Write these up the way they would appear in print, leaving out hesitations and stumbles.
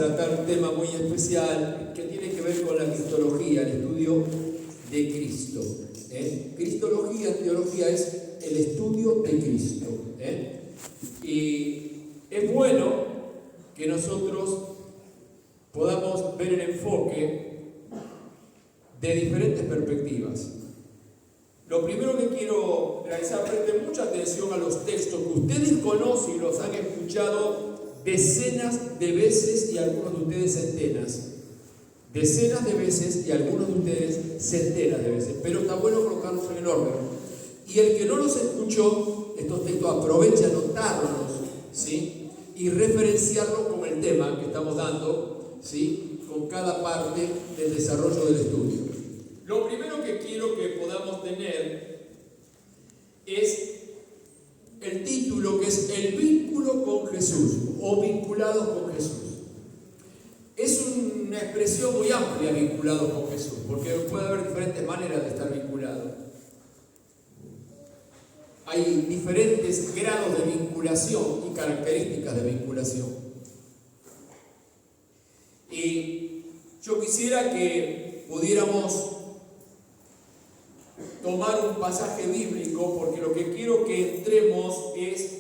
tratar un tema muy especial que tiene que ver con la cristología, el estudio de Cristo. Cristología, teología es el estudio de Cristo. Y es bueno que nosotros podamos ver el enfoque de diferentes perspectivas. Lo primero que quiero realizar, presten mucha atención a los textos que ustedes conocen y los han escuchado decenas de veces y algunos de ustedes centenas. Decenas de veces y algunos de ustedes centenas de veces. Pero está bueno colocarlos en el orden. Y el que no los escuchó, estos textos aprovecha anotarlos, ¿sí? Y referenciarlos con el tema que estamos dando, ¿sí? Con cada parte del desarrollo del estudio. Lo primero que quiero que podamos tener es el título, que es el vínculo con Jesús o vinculados con Jesús. Es una expresión muy amplia, vinculados con Jesús, porque puede haber diferentes maneras de estar vinculados. Hay diferentes grados de vinculación y características de vinculación. Y yo quisiera que pudiéramos tomar un pasaje bíblico, porque lo que quiero que entremos es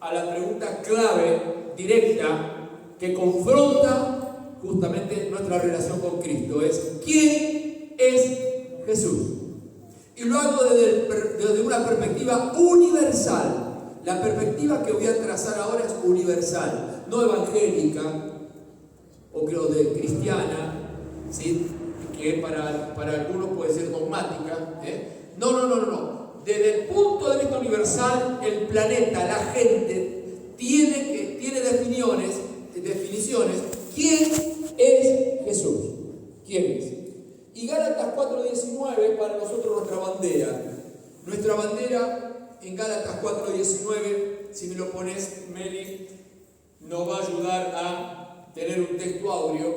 a la pregunta clave, directa, que confronta justamente nuestra relación con Cristo. Es: ¿quién es Jesús? Y lo hago desde una perspectiva universal. La perspectiva que voy a trazar ahora es universal, no evangélica o creo de cristiana, ¿sí? Que para algunos puede ser dogmática. No. Desde el punto de vista universal, el planeta, la gente, tiene definiciones. ¿Quién es Jesús? ¿Quién es? Y Gálatas 4:19 para nosotros nuestra bandera. Nuestra bandera en Gálatas 4:19, si me lo pones, Meli, nos va a ayudar a tener un texto audio.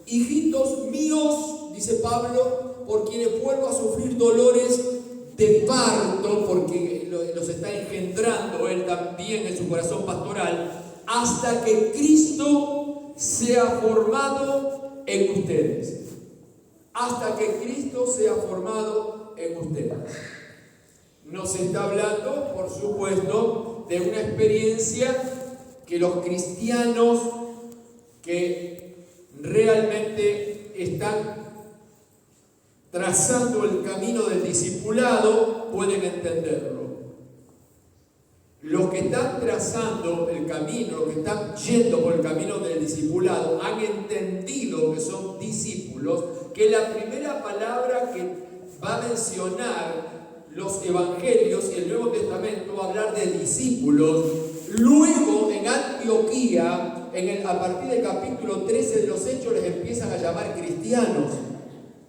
Hijitos míos, dice Pablo, por quienes vuelvo a sufrir dolores de parto, porque los está engendrando él también en su corazón pastoral, hasta que Cristo sea formado en ustedes. Hasta que Cristo sea formado en ustedes. Nos está hablando, por supuesto, de una experiencia que los cristianos que realmente están trazando el camino del discipulado pueden entenderlo. Los que están trazando el camino, los que están yendo por el camino del discipulado, han entendido que son discípulos, que la primera palabra que va a mencionar los evangelios y el Nuevo Testamento va a hablar de discípulos. Luego en Antioquía, a partir del capítulo 13 de los Hechos, les empiezan a llamar cristianos.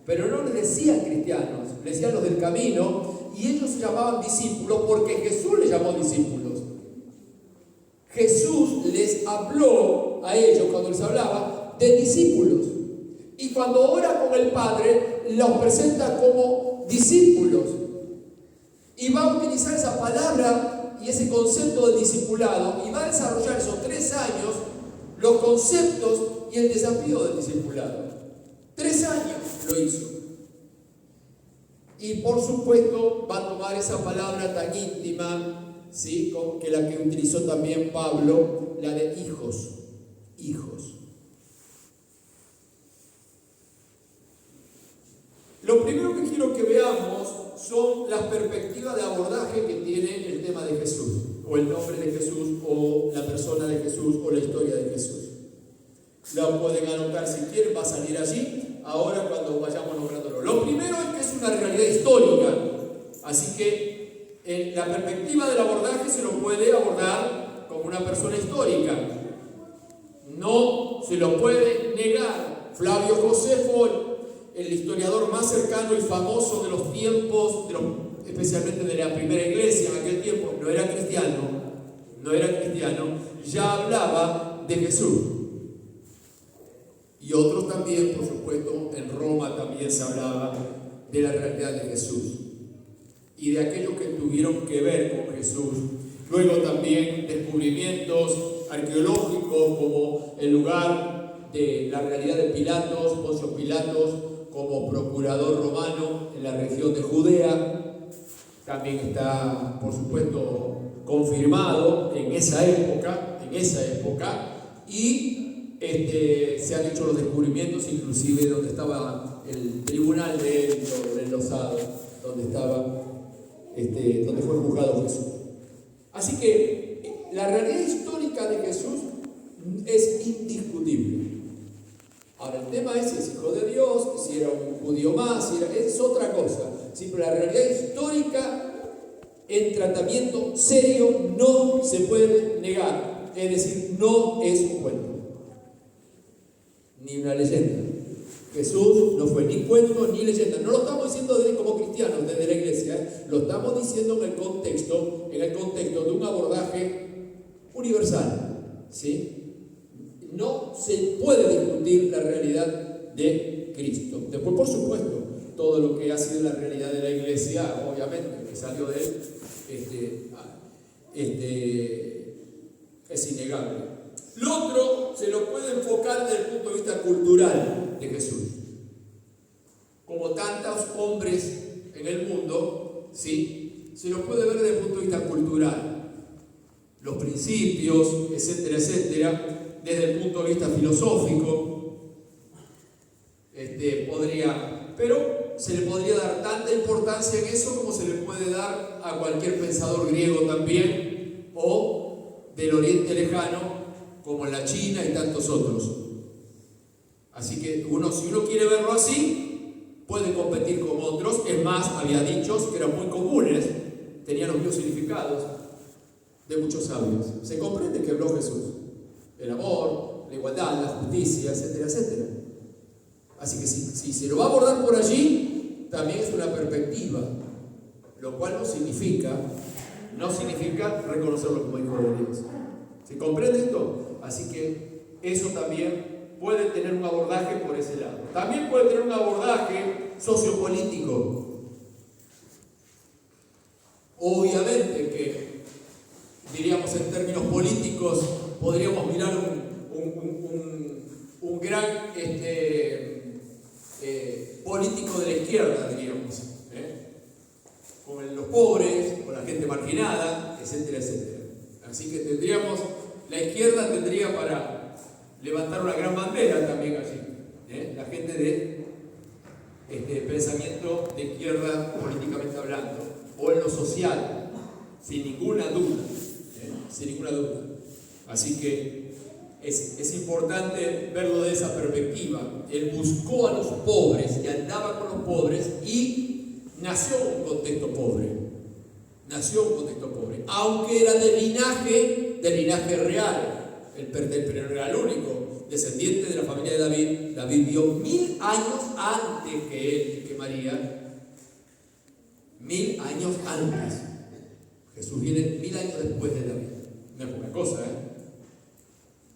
Pero no les decían cristianos, les decían los del camino, y ellos se llamaban discípulos porque Jesús les llamó discípulos. Jesús les habló a ellos, cuando les hablaba, de discípulos. Y cuando ora con el Padre, los presenta como discípulos. Y va a utilizar esa palabra y ese concepto de discipulado, y va a desarrollar esos 3 años los conceptos y el desafío del discipulado. 3 años lo hizo. Y por supuesto va a tomar esa palabra tan íntima, ¿sí? Que la que utilizó también Pablo, la de hijos. Hijos. Lo primero que quiero que veamos son las perspectivas de abordaje que tiene el tema de Jesús, o el nombre de Jesús, o la persona de Jesús, o la historia de Jesús. La pueden anotar si quieren, va a salir allí, ahora cuando vayamos nombrándolo. Lo primero es que es una realidad histórica, así que en la perspectiva del abordaje se lo puede abordar como una persona histórica. No se lo puede negar. Flavio Josefo, el historiador más cercano y famoso de los tiempos, especialmente de la primera iglesia en aquel tiempo, no era cristiano, ya hablaba de Jesús. Y otros también, por supuesto, en Roma también se hablaba de la realidad de Jesús y de aquellos que tuvieron que ver con Jesús. Luego también descubrimientos arqueológicos como el lugar de la realidad de Pilatos, Poncio Pilatos, como procurador romano en la región de Judea. También está, por supuesto, confirmado en esa época, y se han hecho los descubrimientos, inclusive donde estaba el tribunal de él, en Losado, donde fue juzgado Jesús. Así que la realidad histórica de Jesús es indiscutible. Ahora, el tema es si es hijo de Dios, si era un judío más, es otra cosa. Sí, pero la realidad histórica en tratamiento serio no se puede negar. Es decir, no es un cuento, ni una leyenda. Jesús no fue ni cuento ni leyenda. No lo estamos diciendo como cristianos desde la iglesia, lo estamos diciendo en el contexto de un abordaje universal. ¿Sí? No se puede discutir la realidad de Cristo. Después, por supuesto, todo lo que ha sido la realidad de la iglesia, obviamente, que salió de él, es innegable. Lo otro se lo puede enfocar desde el punto de vista cultural de Jesús. Como tantos hombres en el mundo, ¿sí? Se lo puede ver desde el punto de vista cultural. Los principios, etcétera, etcétera. Desde el punto de vista filosófico, pero se le podría dar tanta importancia en eso como se le puede dar a cualquier pensador griego también, o del Oriente Lejano, como la China y tantos otros. Así que si uno quiere verlo así, puede competir con otros. Es más, había dichos que eran muy comunes, tenían los mismos significados de muchos sabios. Se comprende que habló Jesús. El amor, la igualdad, la justicia, etcétera, etcétera. Así que si se lo va a abordar por allí, también es una perspectiva, lo cual no significa reconocerlo como hijo de Dios. ¿Se comprende esto? Así que eso también puede tener un abordaje por ese lado. También puede tener un abordaje sociopolítico. Obviamente que, diríamos en términos políticos, podríamos mirar un gran político de la izquierda, diríamos, con los pobres, con la gente marginada, etcétera, etcétera. Así que la izquierda tendría para levantar una gran bandera también allí, la gente de pensamiento de izquierda políticamente hablando, o en lo social, sin ninguna duda. Así que es importante verlo de esa perspectiva. Él buscó a los pobres y andaba con los pobres y nació en un contexto pobre. Aunque era de linaje real. Pero no era el único descendiente de la familia de David. David vivió 1000 años antes que él y que María. 1000 años antes. Jesús viene 1000 años después de David. No es poca cosa,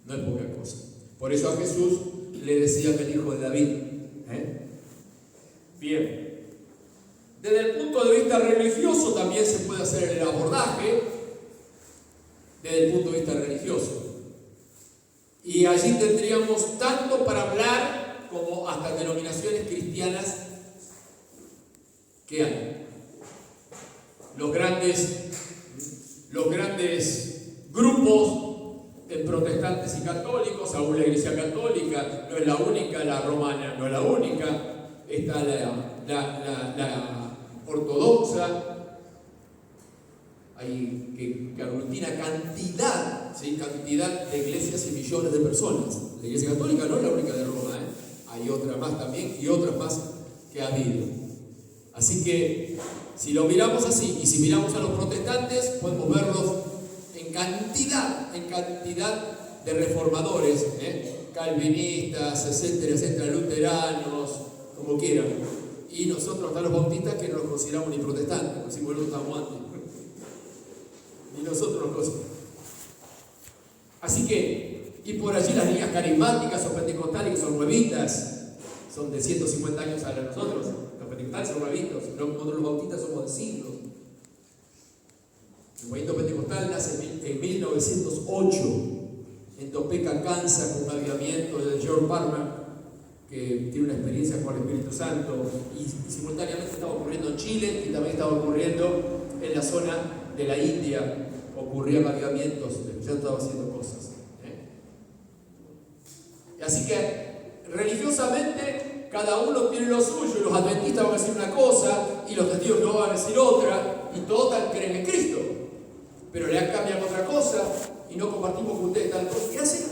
No es poca cosa. Por eso a Jesús le decían el hijo de David. Bien. Desde el punto de vista religioso también se puede hacer el abordaje desde el punto de vista religioso. Y allí tendríamos tanto para hablar como hasta denominaciones cristianas que hay. Los grandes grupos protestantes y católicos, aún la Iglesia Católica no es la única, la romana no es la única, está la ortodoxa, que aglutina cantidad de iglesias y millones de personas. La Iglesia Católica no es la única de Roma, hay otras más también y otras más que ha habido. Así que si lo miramos así y si miramos a los protestantes, podemos verlos en cantidad de reformadores, calvinistas, etcétera, luteranos, como quieran. Y nosotros, hasta los bautistas, que no los consideramos ni protestantes, como si no estamos antes. Ni nosotros los consideramos. Así que, y por allí las líneas carismáticas o pentecostales, que son nuevitas, son de 150 años a nosotros. Los pentecostales son nuevitos, nosotros los bautistas somos de siglos. El movimiento pentecostal nace en 1908, en Topeka, Kansas, con un avivamiento de George Palmer, que tiene una experiencia con el Espíritu Santo, y simultáneamente estaba ocurriendo en Chile y también estaba ocurriendo en la zona de la India, ocurrían avivamientos, ya estaba haciendo cosas. Así que religiosamente cada uno tiene lo suyo, y los adventistas van a decir una cosa y los testigos no van a decir otra, y todos creen en Cristo, pero le cambian otra cosa y no compartimos con ustedes tal cosa. ¿Qué hacen?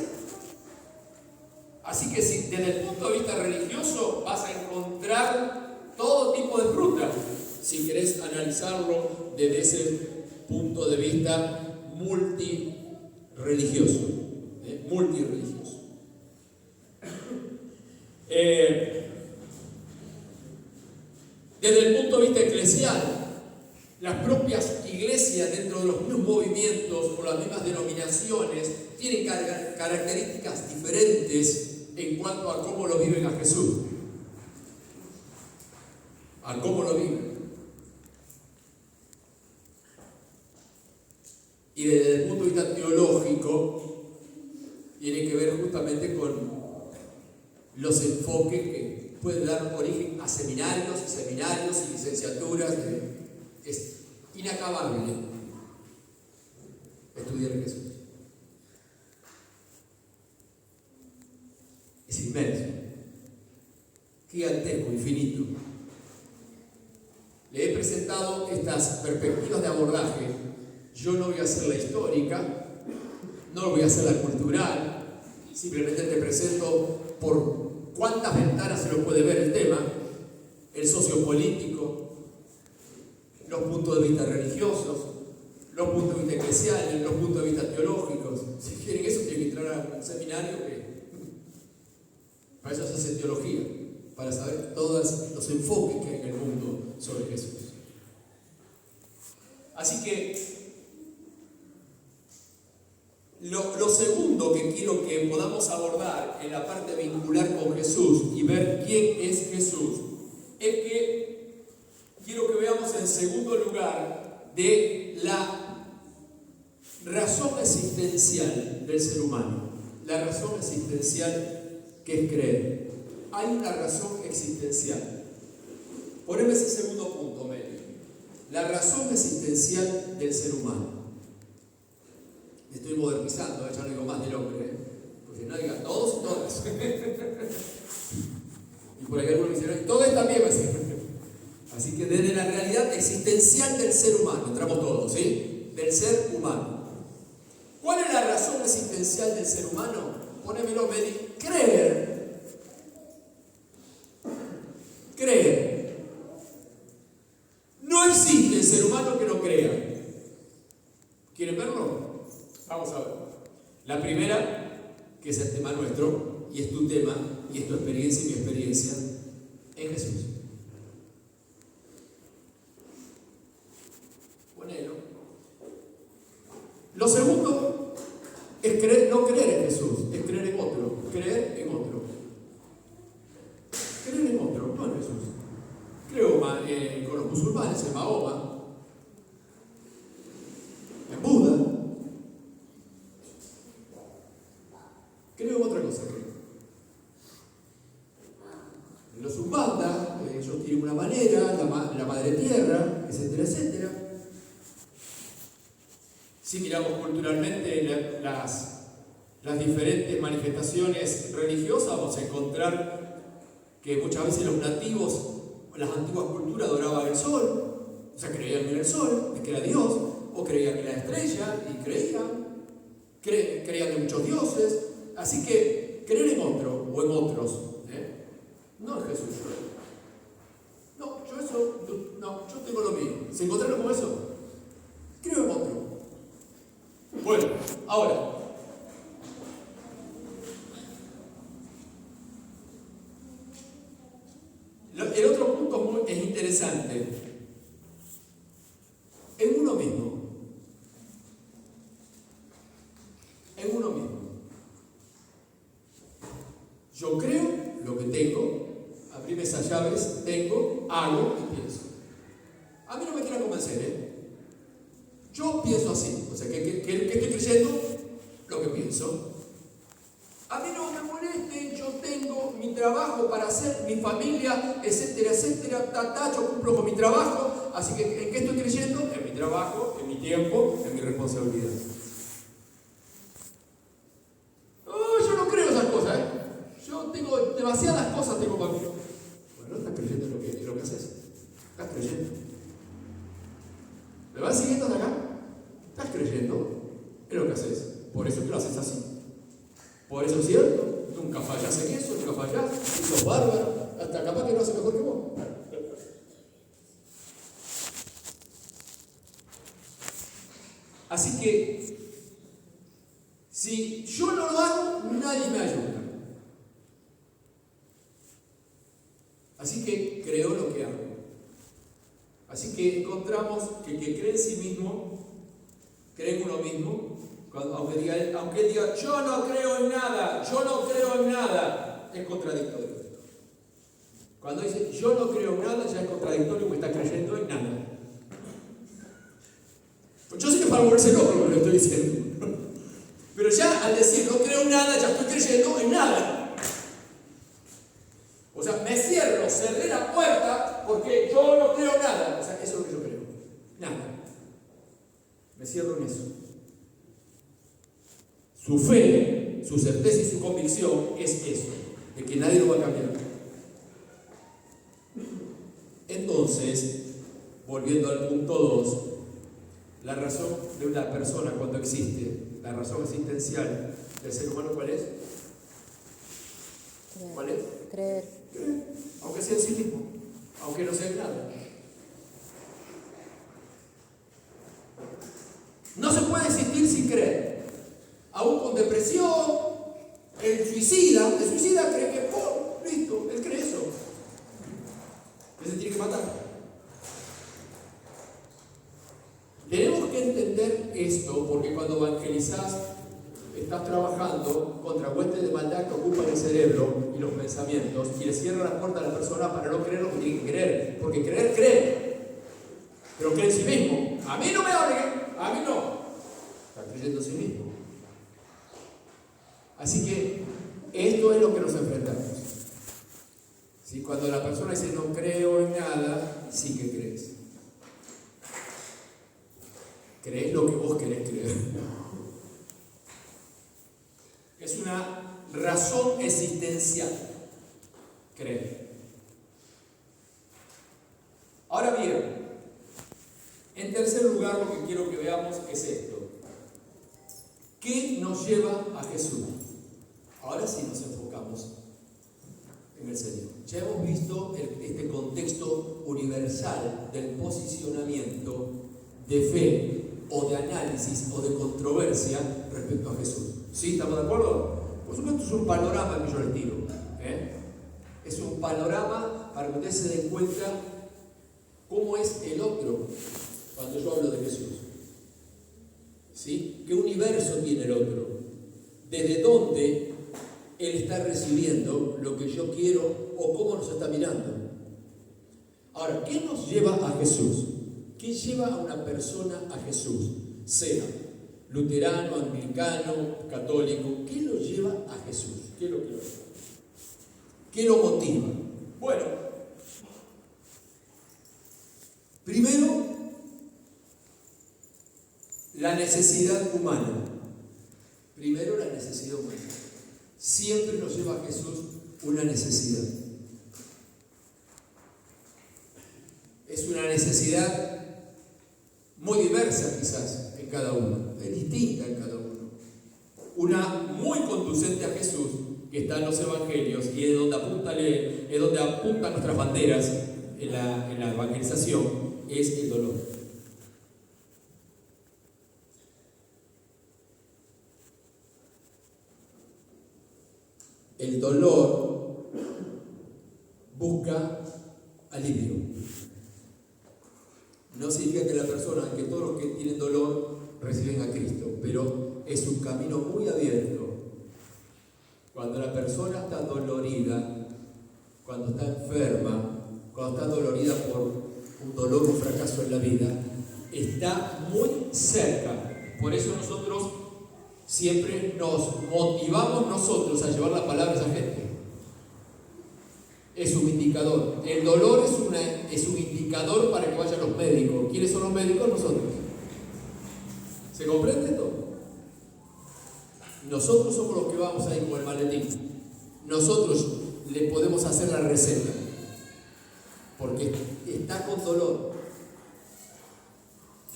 Así que si desde el punto de vista religioso vas a encontrar todo tipo de fruta, si querés analizarlo desde ese punto de vista multireligioso. Multireligioso. Desde el punto de vista eclesial, las propias iglesias dentro de los mismos movimientos o las mismas denominaciones tienen características diferentes en cuanto a cómo lo viven a Jesús, a cómo lo viven. Y desde el punto de vista teológico, tiene que ver justamente con los enfoques que pueden dar origen a seminarios y licenciaturas. Es inacabable estudiar Jesús. Es inmenso, gigantesco, infinito. Le he presentado estas perspectivas de abordaje. Yo no voy a hacer la histórica, no voy a hacer la cultural, simplemente te presento por cuántas ventanas se lo puede ver el tema, el sociopolítico, los puntos de vista religiosos, los puntos de vista eclesiales, los puntos de vista teológicos. Si quieren eso, tienen que entrar a un seminario que para eso se hace teología, para saber todos los enfoques que hay en el mundo sobre Jesús. Así que lo segundo que quiero que podamos abordar en la parte vincular con Jesús y ver quién es Jesús, es que quiero que veamos en segundo lugar de la razón existencial del ser humano. La razón existencial que es creer. Hay una razón existencial. Poneme ese segundo punto, Meli. La razón existencial del ser humano. Me estoy modernizando, ya no digo más del hombre, porque no digan todos y todas. Y por ahí algunos me dicen, todos también va a ser. Así que desde la realidad existencial del ser humano, entramos todos, ¿sí? Del ser humano. ¿Cuál es la razón existencial del ser humano? Ponémelo, Meli. Creer. Creer. No existe ser humano que no crea. ¿Quieren verlo? Vamos a ver. La primera, que es el tema nuestro, y es tu tema, y es tu experiencia y mi experiencia, en Jesús. Ponelo. Lo segundo es no creer en Jesús, es creer en otro. Creer en otro. Creer en otro, no en Jesús. Creo con los musulmanes, en Mahoma, en Buda. Creo en otra cosa, creo. En los Umbanda, ellos tienen una manera, la madre tierra, etcétera, etcétera. Si miramos culturalmente las diferentes manifestaciones religiosas, vamos a encontrar que muchas veces los nativos, las antiguas culturas adoraban el sol, o sea, creían en el sol, que era Dios, o creían en la estrella, y creían en muchos dioses. Así que creer en otro o en otros, no en Jesús. No, yo tengo lo mío. ¿Se encontraron con eso? Creo en otro. Bueno, ahora, el otro punto es interesante. En uno mismo. En uno mismo. Yo creo lo que tengo, abrime esas llaves, tengo, hago y pienso. A mí no me quiera convencer, Yo pienso así, o sea, que estoy creyendo lo que pienso. trabajo para hacer, mi familia, etcétera, etcétera, yo cumplo con mi trabajo, así que ¿en qué estoy creyendo? En mi trabajo, en mi tiempo, en mi responsabilidad. Yo no creo esas cosas, Yo tengo demasiadas cosas para mí. Bueno, estás creyendo en lo que haces. Estás creyendo. ¿Me vas siguiendo hasta acá? Estás creyendo en lo que haces. Por eso que lo haces así. Por eso es cierto. Nunca fallás en eso, nunca fallás. Y sos bárbaro. Hasta capaz que no hace mejor que vos. Así que, si yo no lo hago, nadie me ayuda. Así que creo lo que hago. Así que encontramos que el que cree en sí mismo, cree en uno mismo, aunque él diga, yo no creo en nada, es contradictorio. Cuando dice, yo no creo en nada, ya es contradictorio porque está creyendo en nada. Pues yo sé que es para volverse loco lo que le estoy diciendo. Pero ya al decir no creo en nada, ya estoy creyendo en nada. O sea, me cierro, cerré la puerta porque yo no creo nada. O sea, eso es lo que yo creo. Nada. Me cierro en eso. Su fe, su certeza y su convicción es eso, de que nadie lo va a cambiar. Entonces, volviendo al punto 2, la razón de una persona cuando existe, la razón existencial del ser humano, ¿cuál es? ¿Cuál es? Creer. Aunque sea en sí mismo, aunque no sea en nada. No se puede existir sin creer. Aún con depresión, el suicida cree que, listo, él cree eso. Él se tiene que matar. Tenemos que entender esto porque cuando evangelizás, estás trabajando contra huestes de maldad que ocupan el cerebro y los pensamientos y le cierra la puerta a la persona para no creer lo que tiene que creer. Porque creer, cree. Pero cree en sí mismo. A mí no me obliguen, a mí no. Está creyendo en sí mismo. Así que esto es lo que nos enfrentamos. ¿Sí? Cuando la persona dice no creo en nada, sí que crees. Crees lo que vos querés creer. Es una razón existencial. Creer. Ahora bien, en tercer lugar lo que quiero que veamos es esto. ¿Qué nos lleva a Jesús? Ahora sí nos enfocamos en el Señor. Ya hemos visto este contexto universal del posicionamiento de fe o de análisis o de controversia respecto a Jesús. ¿Sí? ¿Estamos de acuerdo? Por supuesto es un panorama que yo les tiro. Es un panorama para que ustedes se den cuenta cómo es el otro cuando yo hablo de Jesús. ¿Sí? ¿Qué universo tiene el otro? ¿Desde dónde Él está recibiendo lo que yo quiero o cómo nos está mirando? Ahora, ¿qué nos lleva a Jesús? ¿Qué lleva a una persona a Jesús? Sea luterano, anglicano, católico. ¿Qué lo lleva a Jesús? ¿Qué es lo que lo lleva? ¿Qué lo motiva? Bueno, primero, la necesidad humana. Primero, la necesidad humana. Siempre nos lleva a Jesús una necesidad. Es una necesidad muy diversa quizás en cada uno, es distinta en cada uno. Una muy conducente a Jesús, que está en los evangelios y es donde apuntan nuestras banderas en la evangelización, es el dolor. El dolor busca alivio. No significa que la persona, que todos los que tienen dolor reciben a Cristo, pero es un camino muy abierto. Cuando la persona está dolorida, cuando está enferma, cuando está dolorida por un dolor, un fracaso en la vida, está muy cerca. Por eso nosotros siempre nos motivamos nosotros a llevar la palabra a esa gente. indicador. El dolor es un indicador para que vayan los médicos. ¿Quiénes son los médicos? Nosotros. ¿Se comprende esto? Nosotros somos los que vamos ahí con el maletín. Nosotros le podemos hacer la receta, porque está con dolor.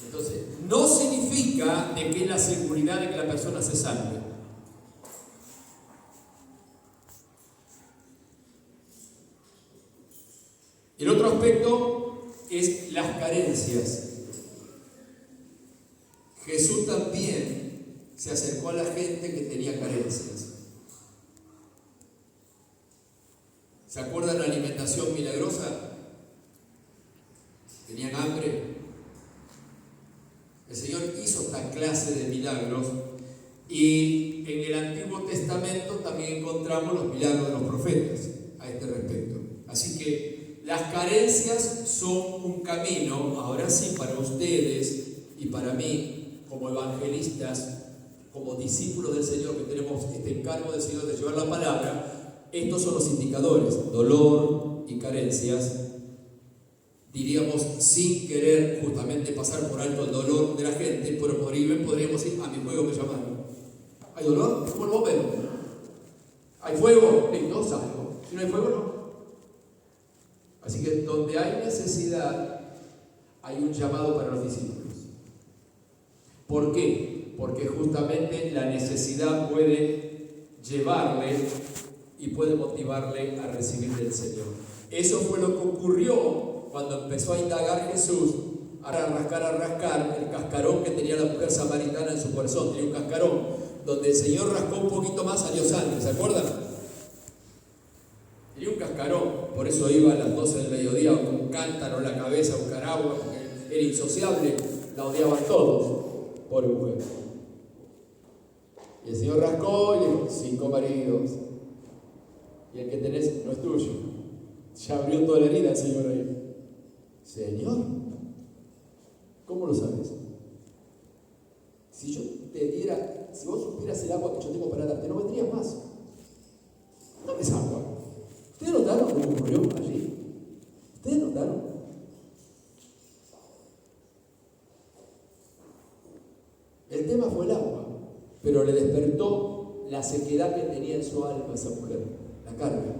Entonces, no significa de que es la seguridad de que la persona se salve. El otro aspecto es las carencias. Jesús también se acercó a la gente que tenía carencias. ¿Se acuerdan la alimentación milagrosa? ¿Tenían hambre? El Señor hizo esta clase de milagros, y en el Antiguo Testamento también encontramos los milagros de los profetas a este respecto. Así que las carencias son un camino, ahora sí, para ustedes y para mí, como evangelistas, como discípulos del Señor, que tenemos este encargo del Señor de llevar la palabra. Estos son los indicadores: dolor y carencias. Diríamos, sin querer justamente pasar por alto el dolor de la gente, pero por ahí podríamos ir: a mi fuego me llamaron. ¿Hay dolor? Como el bombero. ¿Hay fuego? No salgo. Si no hay fuego, no. Así que donde hay necesidad, hay un llamado para los discípulos. ¿Por qué? Porque justamente la necesidad puede llevarle y puede motivarle a recibir del Señor. Eso fue lo que ocurrió cuando empezó a indagar Jesús, a rascar el cascarón que tenía la mujer samaritana en su corazón. Tenía un cascarón donde el Señor rascó un poquito más, salió sangre, ¿se acuerdan? Tenía un cascarón, por eso iba a las 12 del mediodía con un cántaro en la cabeza a buscar agua, porque era insociable, la odiaban todos. Pobre mujer. Y el Señor rascó y le dijo: 5 maridos. Y el que tenés no es tuyo. Ya abrió toda la herida el Señor ahí. Señor, ¿cómo lo sabes? Si yo te diera, si vos supieras el agua que yo tengo para darte, no vendrías más. Dame esa agua. ¿Ustedes notaron lo que ocurrió allí? ¿Ustedes notaron? El tema fue el agua, pero le despertó la sequedad que tenía en su alma esa mujer, la carga,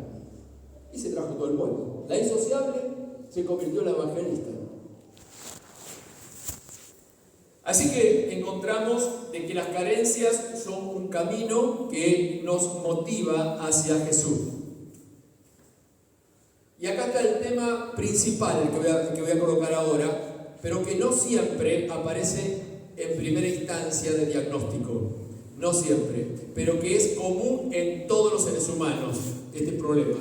y se trajo todo el pueblo. La insociable se convirtió en la evangelista. Así que encontramos de que las carencias son un camino que nos motiva hacia Jesús. Y acá está el tema principal que voy a colocar ahora, pero que no siempre aparece en primera instancia de diagnóstico, no siempre, pero que es común en todos los seres humanos, este problema: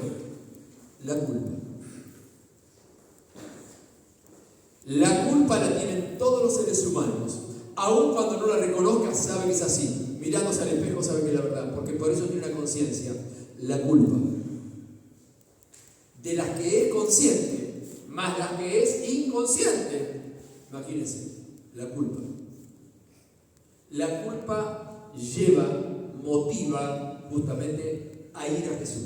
la culpa. La culpa la tienen todos los seres humanos, aun cuando no la reconozcan, sabe que es así. Mirándose al espejo sabe que es la verdad, porque por eso tiene una conciencia. La culpa, de las que es consciente, más las que es inconsciente. Imagínense, la culpa. La culpa motiva justamente a ir a Jesús.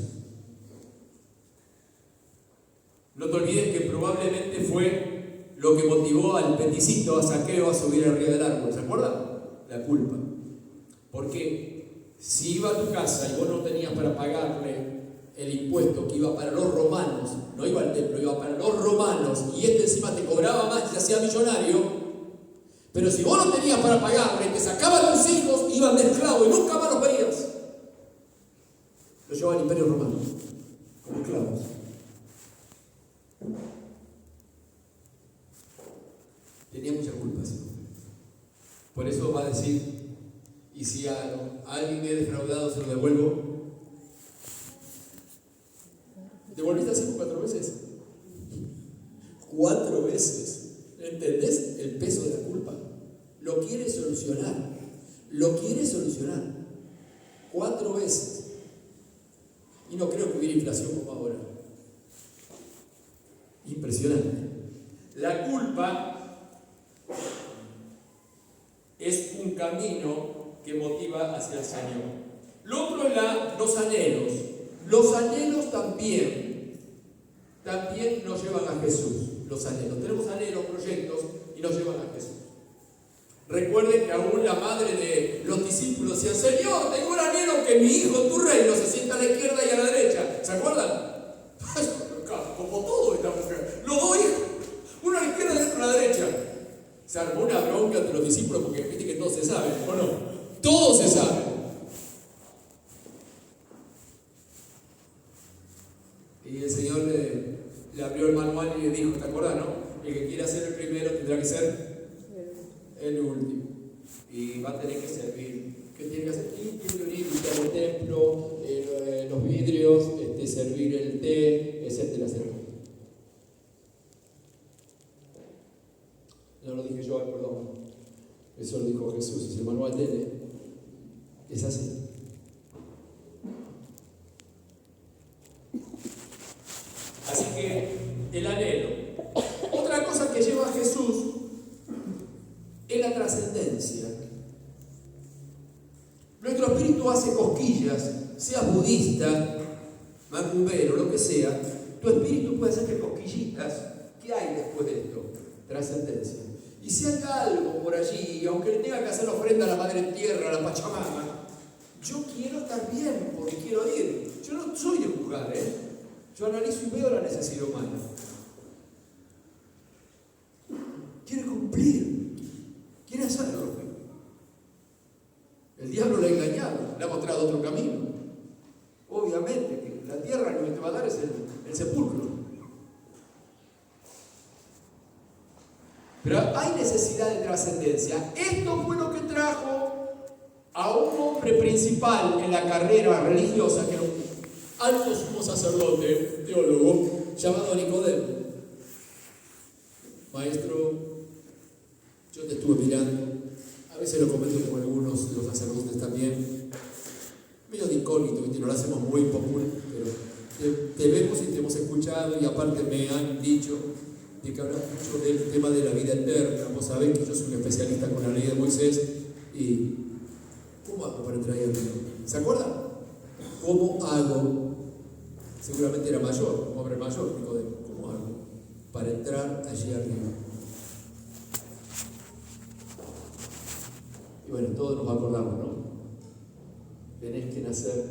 No te olvides que probablemente fue lo que motivó al peticito, a Zaqueo, a subir arriba del árbol. ¿Se acuerdan? La culpa. Porque si iba a tu casa y vos no tenías para pagarle el impuesto que iba para los romanos, no iba al templo, iba para los romanos, y encima te cobraba más y te hacía millonario. Pero si vos no tenías para pagarle, te sacaban tus hijos, iban de esclavo y nunca más los veías. Los llevaban al Imperio Romano como esclavos. Tenía muchas culpas. Por eso va a decir: y si a alguien me he defraudado, se lo devuelvo. ¿Devolviste así 4 veces? 4 veces. ¿Entendés el peso de la culpa? Lo quiere solucionar. Lo quiere solucionar. 4 veces. Y no creo que hubiera inflación como ahora. Impresionante. La culpa es un camino que motiva hacia el Señor. Lo otro es los anhelos. Los anhelos también también nos llevan a Jesús, los anhelos. Tenemos anhelos, proyectos, y nos llevan a Jesús. Recuerden que aún la madre de los discípulos decía: Señor, tengo un anhelo que mi hijo, tu reino, se sienta a la izquierda y a la derecha. ¿Se acuerdan? Como todo esta mujer. Los dos hijos, uno a la izquierda y otro a la derecha. Se armó una bronca entre los discípulos porque viste que todo se sabe, ¿o no? Todo se sabe. Y el Señor le abrió el manual y le dijo: ¿te acuerdas, no? El que quiera ser el primero tendrá que ser el último. Y va a tener que servir. ¿Qué tiene que hacer? Tiene que venir, limpiar el templo, los vidrios, servir el té, etcétera, etcétera. No lo dije yo, perdón. Eso lo dijo Jesús. Es el manual de él. Es así. Así que el anhelo. Otra cosa que lleva a Jesús es la trascendencia. Nuestro espíritu hace cosquillas, seas budista, macumbero, lo que sea. Tu espíritu puede hacer cosquillitas. ¿Qué hay después de esto? Trascendencia. Y si hay algo por allí, aunque le tenga que hacer ofrenda a la Madre Tierra, a la Pachamama, yo quiero estar bien porque quiero ir. Yo no soy de juzgar, Yo analizo y veo la necesidad humana. Quiere cumplir, quiere hacerlo. El diablo le ha engañado, le ha mostrado otro camino. Obviamente que la tierra lo que te va a dar es el sepulcro. Pero hay necesidad de trascendencia. Esto fue lo que trajo a un hombre principal en la carrera religiosa, que era un alto sumo sacerdote, teólogo, llamado Nicodemo. Maestro, yo te estuve mirando, a veces lo comento con algunos de los sacerdotes también, medio de incógnito, que no lo hacemos muy popular, pero te vemos y te hemos escuchado, y aparte me han dicho de que hablas mucho del tema de la vida eterna. Vos sabés que yo soy un especialista con la ley de Moisés, y ¿cómo hago para entrar ahí arriba? ¿Se acuerdan? ¿Cómo hago? Seguramente era mayor, un hombre mayor, Nicodemo. ¿Cómo hago para entrar allí arriba? Y bueno, todos nos acordamos, ¿no? Tenés que nacer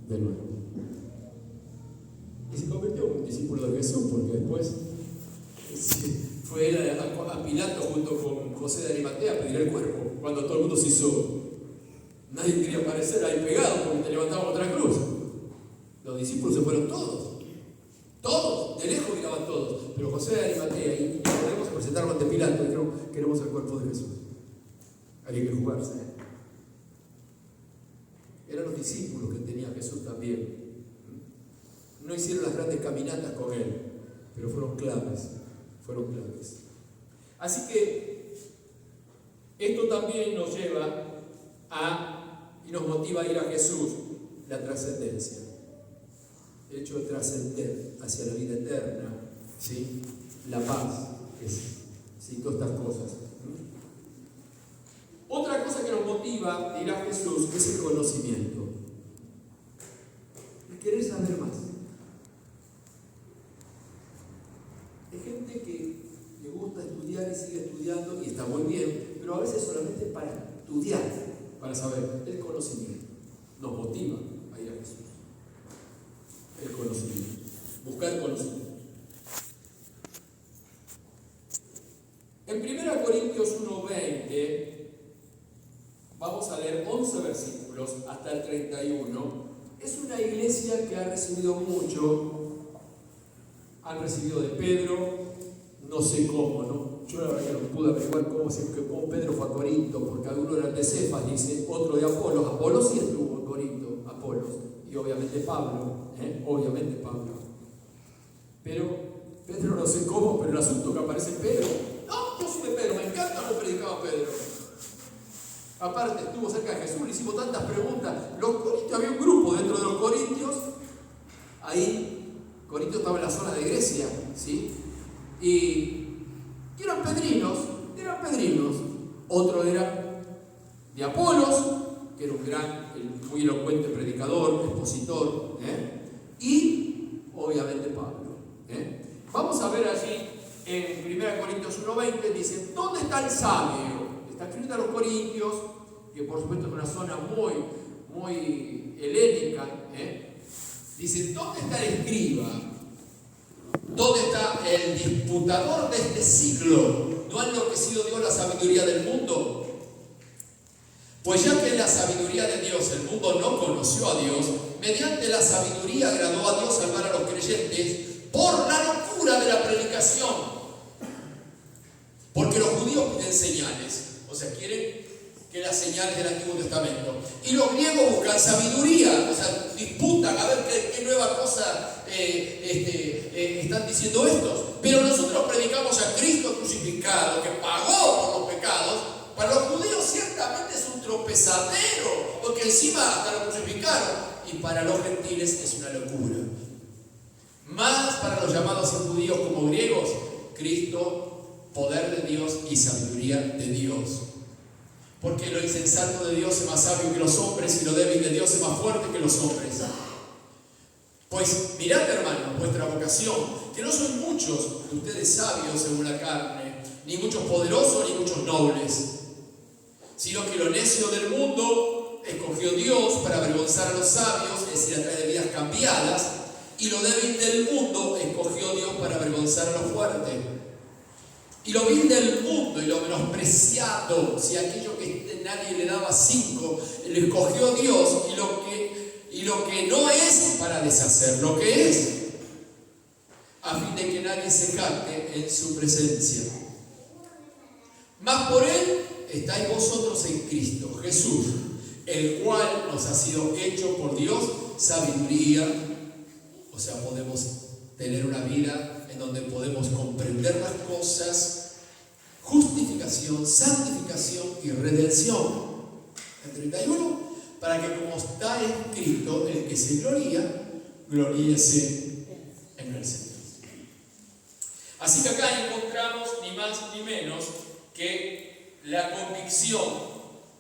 de nuevo. Y se convirtió en un discípulo de Jesús, porque después fue él a Pilato junto con José de Arimatea a pedir el cuerpo, cuando todo el mundo se hizo. Nadie quería aparecer ahí pegado porque te levantaban otra cruz. Los discípulos se fueron todos, de lejos miraban todos. Pero José de Arimatea y Nicodemo se presentaron ante Pilato y dijeron: queremos el cuerpo de Jesús. Había que jugarse. Eran los discípulos que tenía Jesús también. No hicieron las grandes caminatas con él, pero fueron claves. Así que esto también nos lleva y nos motiva a ir a Jesús, la trascendencia. El hecho de trascender hacia la vida eterna, ¿sí? La paz, ¿sí? Todas estas cosas. Otra cosa que nos motiva a ir a Jesús es el conocimiento. El querer saber más. Hay gente que le gusta estudiar y sigue estudiando y está muy bien, pero a veces solamente para estudiar, para saber. El conocimiento nos motiva a ir a Jesús. El conocimiento. Buscar conocimiento. En 1 Corintios 1:20 vamos a leer 11 versículos hasta el 31. Es una iglesia que ha recibido mucho. Han recibido de Pedro, no sé cómo, ¿no? Yo la verdad que no pude averiguar cómo Pedro fue a Corinto, porque algunos eran de Cefas, dice, otro de Apolos. Apolos sí estuvo en Corinto, Apolos. Y obviamente Pablo, Pero Pedro no sé cómo, pero el asunto que aparece Pedro. No, yo soy de Pedro, me encanta cómo predicaba Pedro. Aparte, estuvo cerca de Jesús, le hicimos tantas preguntas. Los corintios, había un grupo dentro de los corintios. Ahí, Corintios estaba en la zona de Grecia, ¿sí? Y eran pedrinos. Otro era de Apolos, que era un gran, muy elocuente predicador, expositor, y obviamente Pablo. Vamos a ver allí en 1 Corintios 1:20, dice, ¿dónde está el sabio? Está escrito a los corintios, que por supuesto es una zona muy helénica. Dice, ¿dónde está el escriba? ¿Dónde está el disputador de este siglo? ¿No ha enloquecido Dios la sabiduría del mundo? Pues ya que en la sabiduría de Dios el mundo no conoció a Dios, mediante la sabiduría agradó a Dios salvar a los creyentes por la locura de la predicación. Porque los judíos piden señales, o sea, quieren que las señales del Antiguo Testamento. Y los griegos buscan sabiduría, o sea, disputan a ver qué nueva cosa están diciendo estos. Pero nosotros predicamos a Cristo crucificado, que pagó por los pecados. Para los judíos ciertamente es un tropezadero, porque encima hasta lo crucificaron. Y para los gentiles es una locura. Más para los llamados judíos como griegos, Cristo, poder de Dios y sabiduría de Dios. Porque lo insensato de Dios es más sabio que los hombres y lo débil de Dios es más fuerte que los hombres. Pues mirad, hermanos, vuestra vocación, que no son muchos de ustedes sabios según la carne, ni muchos poderosos ni muchos nobles, sino que lo necio del mundo escogió Dios para avergonzar a los sabios, es decir, a través de vidas cambiadas, y lo débil del mundo escogió Dios para avergonzar a los fuertes. Y lo vil del mundo y lo menospreciado, si aquello que nadie le daba 5, lo escogió Dios, y lo que no es para deshacer lo que es, a fin de que nadie se jacte en su presencia. Mas por Él estáis vosotros en Cristo Jesús, el cual nos ha sido hecho por Dios sabiduría, o sea, podemos tener una vida en donde podemos comprender las cosas, justificación, santificación y redención. El 31, para que como está escrito, el que se gloría, gloríese en el Señor. Así que acá encontramos ni más ni menos que la convicción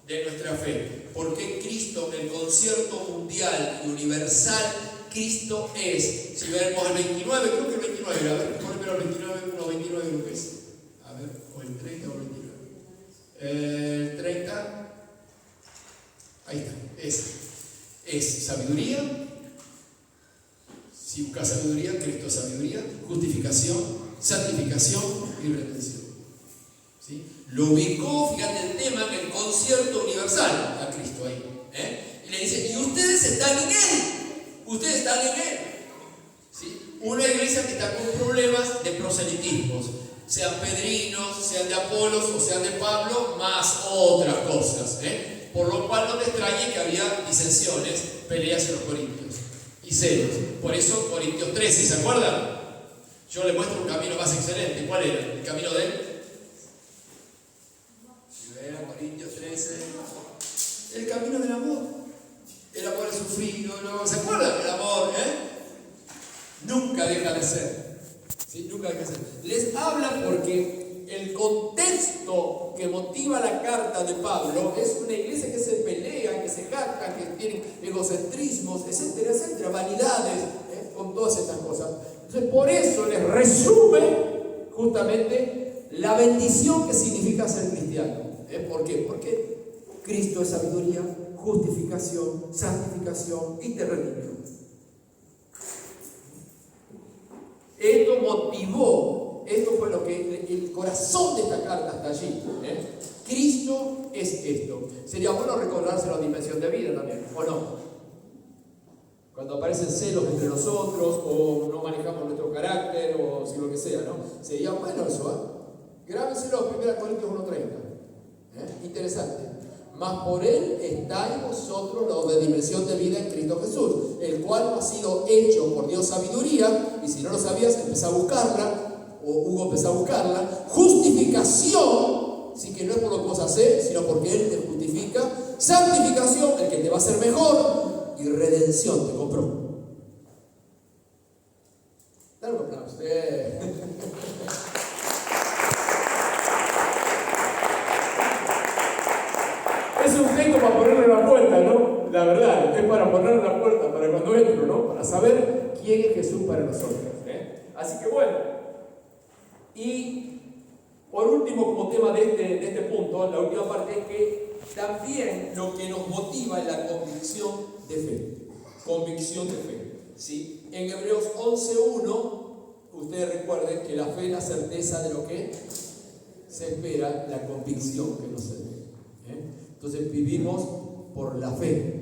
de nuestra fe. Porque Cristo, en el concierto mundial y universal, Cristo es. Si vemos el 29, creo que el 29, a ver, ponme el 29, 1.29 creo que es. A ver, o el 30 o el 29. El 30, ahí está, es sabiduría. Si buscas sabiduría, Cristo es sabiduría, justificación, santificación y redención. ¿Sí? Lo ubicó, fíjate el tema, en el concierto universal a Cristo ahí. Y le dice, y ustedes están en Él. Ustedes están en Él. ¿Sí? Una iglesia que está con problemas de proselitismos, sean pedrinos, sean de Apolos o sean de Pablo, más otras cosas. Por lo cual no te extrañe que había disensiones, peleas en los corintios y celos. Por eso Corintios 13, ¿se acuerdan? Yo le muestro un camino más excelente. ¿Cuál era? El camino de él. Corintios 13, el camino del amor. El amor es sufrido, ¿no? ¿Se acuerdan? El amor, nunca deja de ser. ¿Sí? Nunca deja de ser. Les habla porque el contexto que motiva la carta de Pablo es una iglesia que se pelea, que se jacta, que tienen egocentrismos, etcétera, etcétera, vanidades, con todas estas cosas. Entonces, por eso les resume justamente la bendición que significa ser cristiano. ¿Por qué? Porque Cristo es sabiduría, justificación, santificación y te redimió. Esto motivó, esto fue lo que el corazón de esta carta está allí. Cristo es esto. Sería bueno recordarse la dimensión de vida también, ¿o no? Cuando aparecen celos entre nosotros, o no manejamos nuestro carácter, o si lo que sea, ¿no? Sería bueno eso, Grábenselo, 1 Corintios 1:30. Interesante. Mas por Él estáis vosotros los de dimensión de vida en Cristo Jesús, el cual ha sido hecho por Dios sabiduría, y si no lo sabías, empezá a buscarla, o Hugo empezó a buscarla, justificación, sí, que no es por lo que vos hacés, sino porque Él te justifica, santificación, el que te va a hacer mejor, y redención, te compró. Dale un aplauso. Es un texto para ponerle la puerta, ¿no? La verdad, es para ponerle la puerta, para cuando entro, ¿no? Para saber quién es Jesús para nosotros. Así que bueno, y por último, como tema de este punto, la última parte es que también lo que nos motiva es la convicción de fe. Convicción de fe. ¿Sí? En Hebreos 11:1, ustedes recuerden que la fe es la certeza de lo que se espera, la convicción que no se ve. Entonces vivimos por la fe.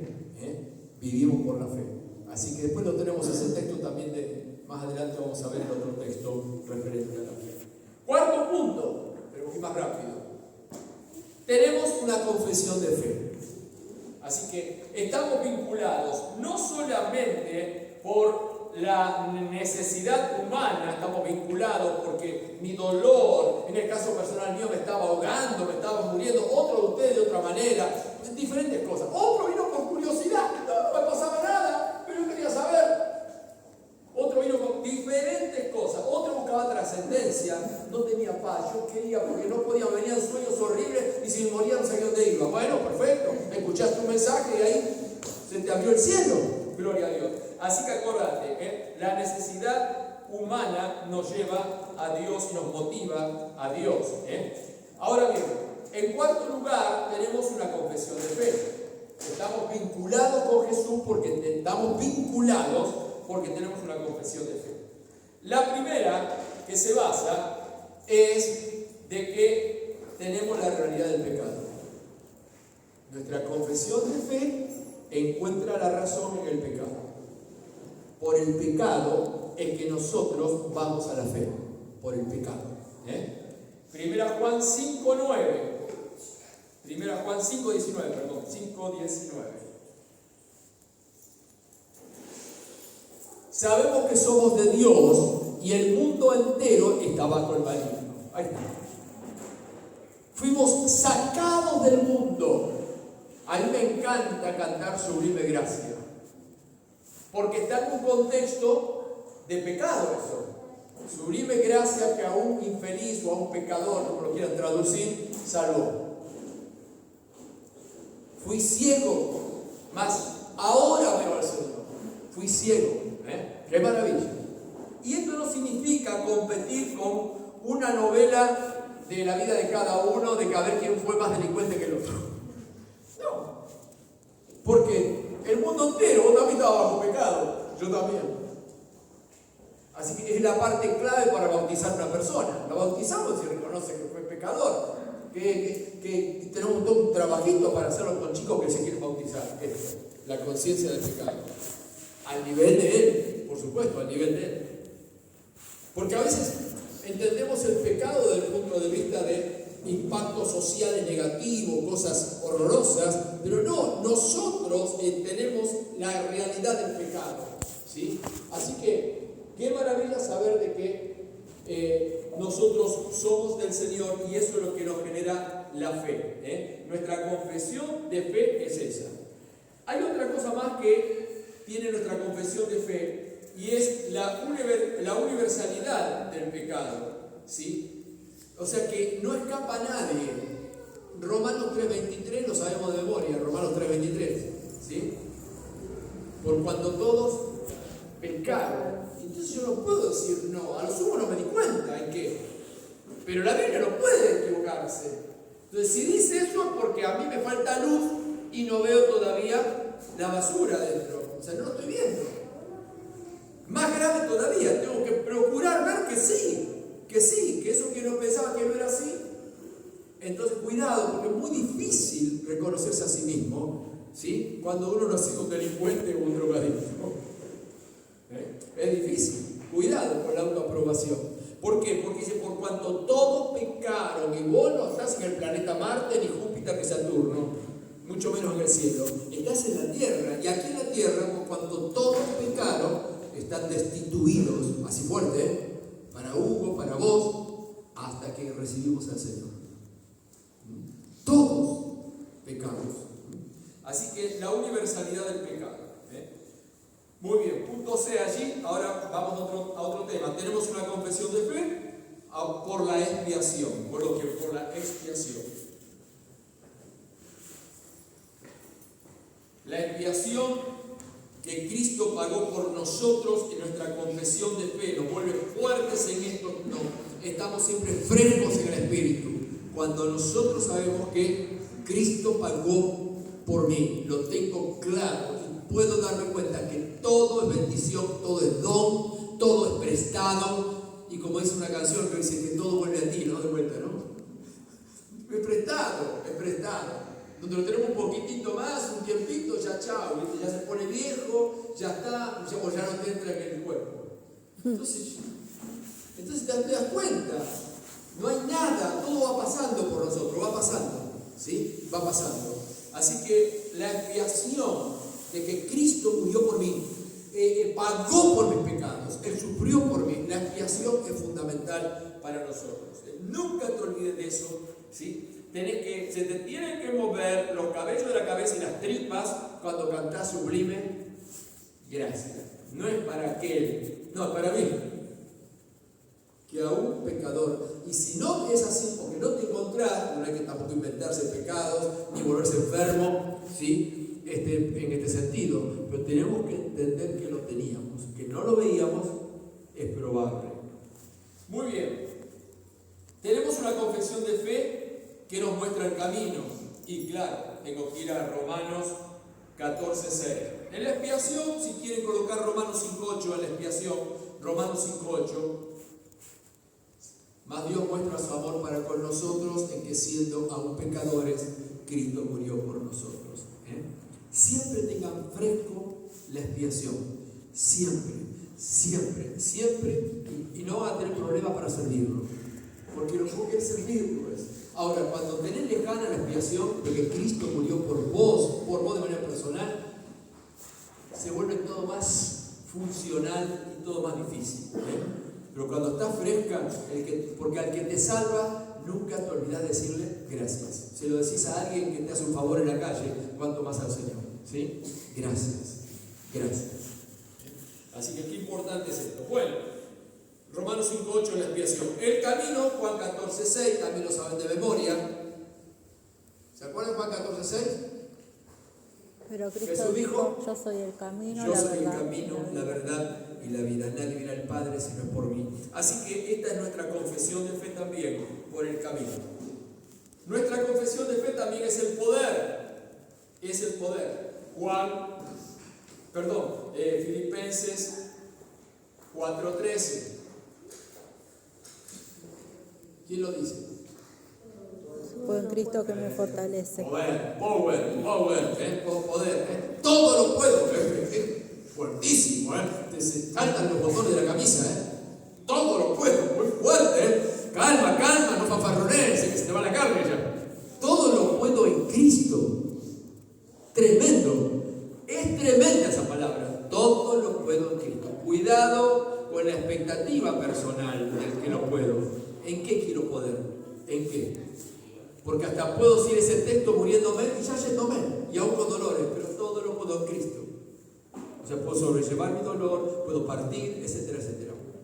Vivimos por la fe. Así que después lo tenemos ese texto también más adelante vamos a ver el otro texto referente a la fe. Cuarto punto, pero voy más rápido. Tenemos una confesión de fe. Así que estamos vinculados no solamente por la necesidad humana, estamos vinculados porque mi dolor, en el caso personal mío, me estaba ahogando, me estaba muriendo, otro de ustedes de otra manera, diferentes cosas. Otro vino por curiosidad, no me pasaba nada, pero yo quería saber. Otro vino con diferentes cosas, otro buscaba trascendencia, no tenía paz, yo quería porque no podía, venían sueños horribles y si me moría no sabía dónde iba. Bueno, perfecto, escuchaste un mensaje y ahí se te abrió el cielo, gloria a Dios. Así que acordate, la necesidad humana nos lleva a Dios y nos motiva a Dios. Ahora bien, en cuarto lugar tenemos una confesión de fe. Estamos vinculados con Jesús porque estamos vinculados porque tenemos una confesión de fe. La primera que se basa es de que tenemos la realidad del pecado. Nuestra confesión de fe encuentra la razón en el pecado. Por el pecado es que nosotros vamos a la fe. Por el pecado. Primera Juan 5:9. Primera Juan 5:19, perdón, 5:19. Sabemos que somos de Dios y el mundo entero está bajo el maligno. Ahí está. Fuimos sacados del mundo. A mí me encanta cantar Sublime Gracia, porque está en un contexto de pecado eso. Sublime gracia que a un infeliz o a un pecador, como lo quieran traducir, salvó. Fui ciego, mas ahora veo al Señor. Fui ciego. ¡Qué maravilla! Y esto no significa competir con una novela de la vida de cada uno, de que a ver quién fue más delincuente que el otro. No. Porque el mundo entero, vos también estabas bajo pecado, yo también. Así que es la parte clave para bautizar a una persona. La bautizamos si reconoce que fue pecador. Que tenemos todo un trabajito para hacerlo con chicos que se quieren bautizar. La conciencia del pecado. Al nivel de él, por supuesto, al nivel de él. Porque a veces entendemos el pecado desde el punto de vista de impactos sociales negativos, cosas horrorosas, pero no, nosotros tenemos la realidad del pecado, ¿sí? Así que, qué maravilla saber de que nosotros somos del Señor y eso es lo que nos genera la fe. Nuestra confesión de fe es esa. Hay otra cosa más que tiene nuestra confesión de fe y es la universalidad del pecado, ¿sí? O sea que no escapa a nadie. Romanos 3:23 lo sabemos de memoria, Romanos 3:23, ¿sí? Por cuando todos pecaron. Entonces yo no puedo decir no, a lo sumo no me di cuenta en qué. Pero la Biblia no puede equivocarse. Entonces si dice eso es porque a mí me falta luz y no veo todavía la basura dentro. O sea, no lo estoy viendo. Más grave todavía, tengo que procurar ver que sí, que eso que no pensaba que no era así. Entonces, cuidado, porque es muy difícil reconocerse a sí mismo, ¿sí? Cuando uno no ha sido un delincuente o un drogadicto. Es difícil. Cuidado con la autoaprobación. ¿Por qué? Porque dice, por cuanto todos pecaron, y vos no estás en el planeta Marte, ni Júpiter, ni Saturno, mucho menos en el cielo, estás en la tierra, y aquí en la tierra, por cuanto todos pecaron, están destituidos, así fuerte, para Hugo, para vos, hasta que recibimos al Señor. Todos pecamos. Así que la universalidad del pecado. Muy bien, punto C allí. Ahora vamos a otro tema. Tenemos una confesión de fe por la expiación, por la expiación. La expiación que Cristo pagó por nosotros en nuestra confesión de fe, nos vuelve fuertes en esto, estamos siempre frescos en el Espíritu. Cuando nosotros sabemos que Cristo pagó por mí, lo tengo claro y puedo darme cuenta que todo es bendición, todo es don, todo es prestado, y como dice una canción que dice que todo vuelve a ti, ¿no? De vuelta, ¿no? Es prestado. Donde lo tenemos un poquitito más, un tiempito, ya chao, ¿viste? Ya se pone viejo, ya está, o ya no te entra en el cuerpo. Entonces te das cuenta, no hay nada, todo va pasando por nosotros, va pasando, ¿sí? Va pasando. Así que la expiación de que Cristo murió por mí, pagó por mis pecados, Él sufrió por mí, la expiación es fundamental para nosotros. Nunca te olvides de eso, ¿sí? Se te tienen que mover los cabellos de la cabeza y las tripas cuando cantás sublime gracia. No es para aquel, no, es para mí, que aún pecador. Y si no es así, porque no te encontrás, no hay que tampoco inventarse pecados ni volverse enfermo, ¿sí? En este sentido, pero tenemos que entender que lo teníamos, que no lo veíamos, es probable. Muy bien, tenemos una confesión de fe que nos muestra el camino, y claro, tengo que ir a Romanos 14:6. En la expiación, si quieren colocar Romanos 5:8 en la expiación, Romanos 5:8, más Dios muestra su amor para con nosotros en que siendo aún pecadores, Cristo murió por nosotros. Siempre tengan fresco la expiación, siempre, y no van a tener problema para servirlo, porque lo que es servirlo es. Ahora, cuando tenés lejana la expiación de que Cristo murió por vos de manera personal, se vuelve todo más funcional y todo más difícil. Pero cuando está fresca, porque al que te salva, nunca te olvidas de decirle gracias. Se lo decís a alguien que te hace un favor en la calle, cuanto más al Señor. ¿Sí? Gracias. Así que qué importante es esto. Bueno, Romanos 5:8 en la expiación. El camino, Juan 14:6, también lo saben de memoria. ¿Se acuerdan Juan 14:6? Pero Cristo Jesús dijo, yo soy el camino, yo soy el camino, la verdad y la vida. Nadie viene al Padre si no es por mí. Así que esta es nuestra confesión de fe también, por el camino. Nuestra confesión de fe también es el poder. Es el poder. Filipenses 4:13. ¿Quién lo dice? Fue en Cristo que me fortalece. Poder. Todo lo puedo. Fuertísimo, se saltan los botones de la camisa, Todo lo puedo, muy fuerte, Calma, no fanfarronees, que se te va la carne ya. Todo lo puedo en Cristo. Tremendo. Es tremenda esa palabra. Todo lo puedo en Cristo. Cuidado con la expectativa personal del que lo puedo. ¿En qué quiero poder? ¿En qué? Porque hasta puedo decir ese texto muriéndome y ya yéndome, y aún con dolores, pero todo lo puedo en Cristo. O sea, puedo sobrellevar mi dolor, puedo partir, etcétera.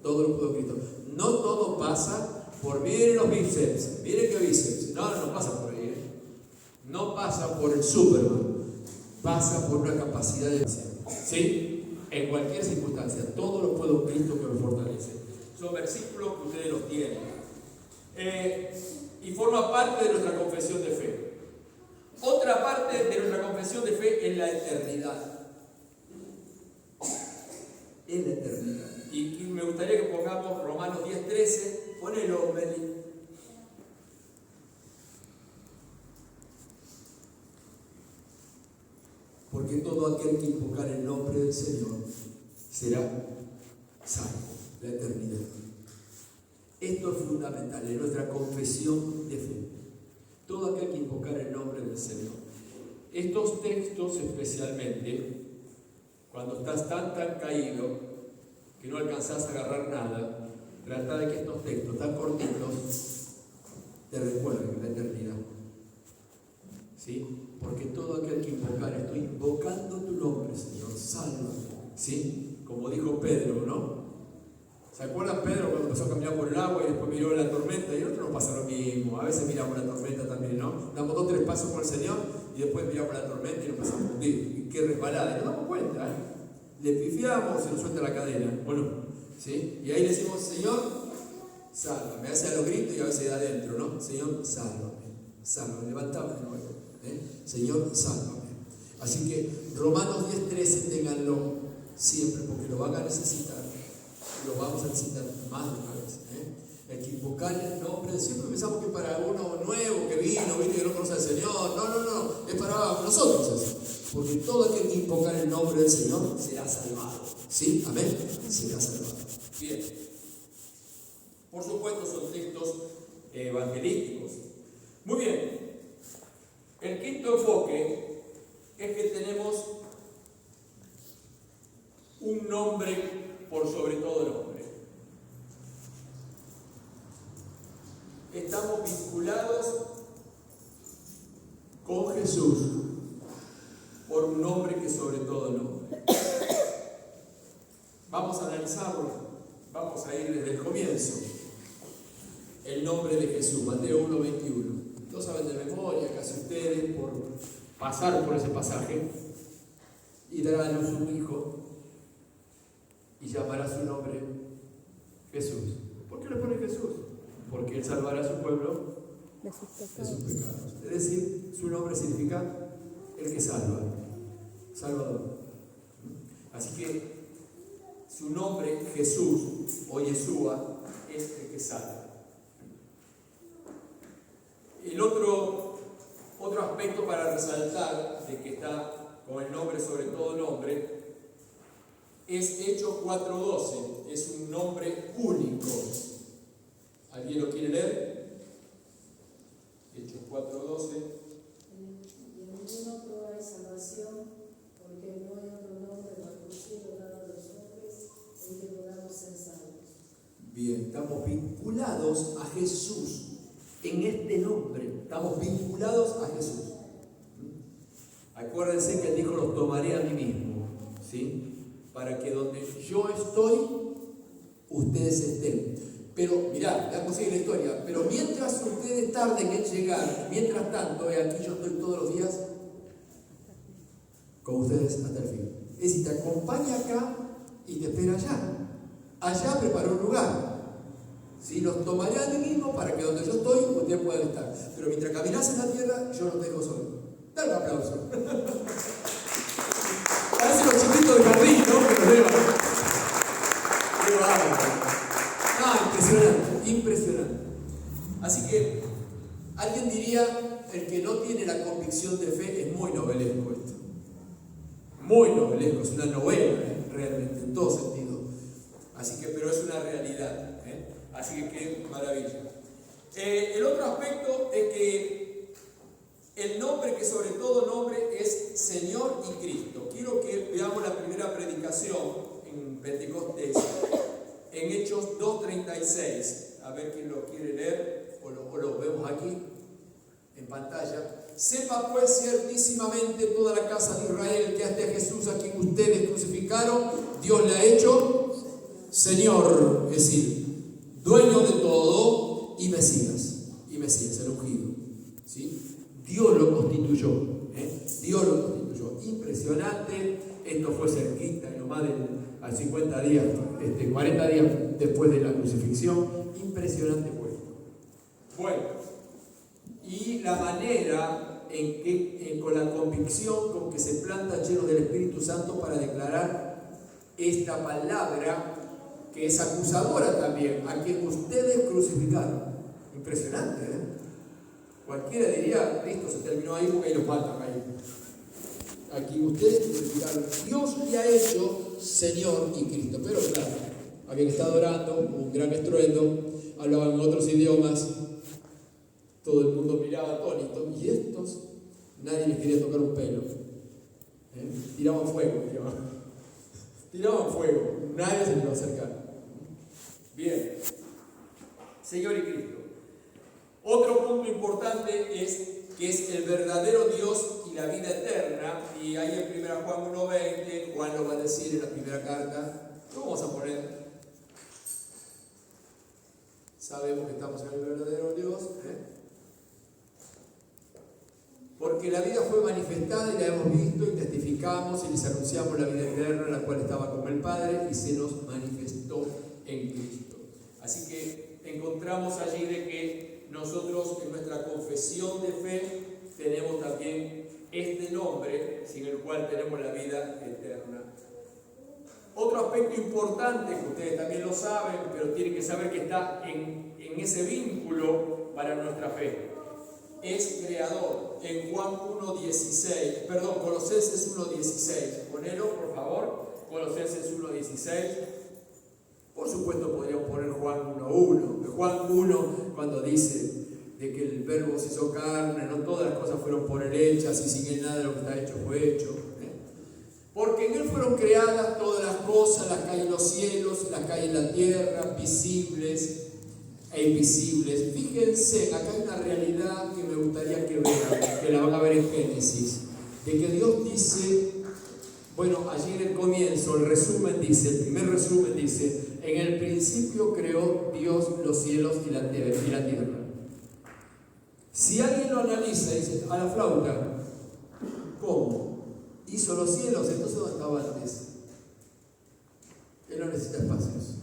Todo lo puedo en Cristo. No todo pasa por, miren los bíceps, miren qué bíceps. No pasa por ahí, No pasa por el Superman, pasa por una capacidad de hacer. ¿Sí? En cualquier circunstancia, todo lo puedo en Cristo que me fortalece. Son versículos que ustedes los tienen. Y forma parte de nuestra confesión de fe. Otra parte de nuestra confesión de fe es la eternidad. Es la eternidad. Y me gustaría que pongamos Romanos 10:13. Ponelo, Meli. Porque todo aquel que invocar el nombre del Señor será salvo. La eternidad. Esto es fundamental en nuestra confesión de fe. Todo aquel que invocar el nombre del Señor. Estos textos especialmente, cuando estás tan caído que no alcanzás a agarrar nada, trata de que estos textos tan cortitos te recuerden la eternidad. ¿Sí? Porque todo aquel que invocar, estoy invocando tu nombre, Señor, sálvame. ¿Sí? Como dijo Pedro, ¿no? ¿Se acuerdan Pedro cuando empezó a caminar por el agua y después miró la tormenta? Y nosotros nos pasa lo mismo. A veces miramos la tormenta también, ¿no? Damos 2 o 3 pasos por el Señor y después miramos la tormenta y nos empezamos a hundir. Y qué resbalada. Y nos damos cuenta, le pifiamos, se nos suelta la cadena, ¿o no? ¿Sí? Y ahí le decimos, Señor, sálvame. A veces a los gritos y a veces de adentro, ¿no? Señor, sálvame, levantame de nuevo. Señor, sálvame. Así que Romanos 10:13, ténganlo siempre, porque lo van a necesitar. Lo vamos a necesitar más de una vez. El que invocar el nombre, siempre pensamos que para uno nuevo que vino, que no conoce al Señor. No, es para nosotros eso. Porque todo aquel que invocar el nombre del Señor será salvado. ¿Sí? Amén. Será salvado. Bien. Por supuesto son textos evangelísticos. Muy bien. El quinto enfoque es que tenemos un nombre por sobre todo nombre. Estamos vinculados con Jesús por un nombre que sobre todo nombre. Vamos a analizarlo, vamos a ir desde el comienzo. El nombre de Jesús, Mateo 1:21. Lo saben de memoria, casi ustedes, por pasar por ese pasaje. Y dará a luz un hijo y llamará su nombre Jesús. ¿Por qué le pone Jesús? Porque Él salvará a su pueblo de sus pecados. Es decir, su nombre significa el que salva, Salvador. Así que su nombre, Jesús o Yeshua, es el que salva. El otro aspecto para resaltar de que está con el nombre sobre todo nombre es Hechos 4:12. Es un nombre único. ¿Alguien lo quiere leer? Hechos 4:12. Y en ningún otro hay salvación, porque no hay otro nombre bajo el cielo dado a los hombres en que podamos ser salvos. Bien, estamos vinculados a Jesús en este nombre. Estamos vinculados a Jesús. Acuérdense que Él dijo, los tomaré a mí mismo, ¿sí? Para que donde yo estoy, ustedes estén. Pero, mirá, ya consigue la historia, pero mientras ustedes tarden en llegar, mientras tanto, aquí yo estoy todos los días con ustedes hasta el fin. Es decir, te acompaña acá y te espera allá. Allá preparó un lugar. Si los tomaré a mí mismo para que donde yo estoy, ustedes puedan estar. Pero mientras caminas en la tierra, yo los dejo solo. Dale un aplauso. Parece los chiquitos de jardín, ¿no? Que los llevan. Qué bárbaro. Impresionante. Así que alguien diría, el que no tiene la convicción de fe es muy novelesco esto. Muy novelesco, es una novela, realmente, en todo sentido. Así que, pero es una realidad. Así que qué maravilla. El otro aspecto es que el nombre que sobre todo nombre es Señor y Cristo. Quiero que veamos la primera predicación en Pentecostés. En Hechos 2:36, a ver quién lo quiere leer, o lo vemos aquí en pantalla. Sepa pues ciertísimamente toda la casa de Israel que hasta Jesús, a quien ustedes crucificaron, Dios le ha hecho Señor, es decir, dueño de todo y Mesías, el ungido. ¿Sí? Dios lo constituyó, Dios lo constituyó. Impresionante, esto fue cerquita, nomás a 50 días, 40 días después de la crucifixión. Impresionante fue. Bueno, y la manera en que, con la convicción con que se planta lleno del Espíritu Santo para declarar esta palabra que es acusadora también, a quien ustedes crucificaron. Impresionante, Cualquiera diría, Cristo se terminó ahí porque ahí los matan ahí. A quien ustedes crucificaron, Dios le ha hecho Señor y Cristo. Pero claro, habían estado orando, un gran estruendo, hablaban otros idiomas, todo el mundo miraba atónito, y estos, nadie les quería tocar un pelo. Tiraban fuego, nadie se les iba a acercar. Bien, Señor y Cristo. Otro punto importante es que es el verdadero Dios y la vida eterna, y ahí en 1 Juan 1:20, Juan lo va a decir en la primera carta. ¿Cómo vamos a poner? Sabemos que estamos en el verdadero Dios, porque la vida fue manifestada y la hemos visto y testificamos y les anunciamos la vida eterna, la cual estaba con el Padre y se nos manifestó en Cristo. Así que encontramos allí de que nosotros en nuestra confesión de fe tenemos también este nombre sin el cual tenemos la vida eterna. Otro aspecto importante, que ustedes también lo saben, pero tienen que saber que está en ese vínculo para nuestra fe, es creador. En Colosenses 1:16, ponelo por favor, Colosenses 1:16. Por supuesto podríamos poner Juan 1:1, Juan 1 cuando dice de que el verbo se hizo carne, no todas las cosas fueron por él hechas y sin él nada de lo que está hecho fue hecho. Porque en él fueron creadas todas las cosas, las que hay en los cielos, las que hay en la tierra, visibles e invisibles. Fíjense, acá hay una realidad que me gustaría que vean, que la van a ver en Génesis, de que Dios dice, bueno, allí en el comienzo, el primer resumen dice, en el principio creó Dios los cielos y la tierra. Si alguien lo analiza, dice, a la flauta, ¿cómo? Hizo los cielos, entonces ¿dónde estaba antes? Él no necesita espacios.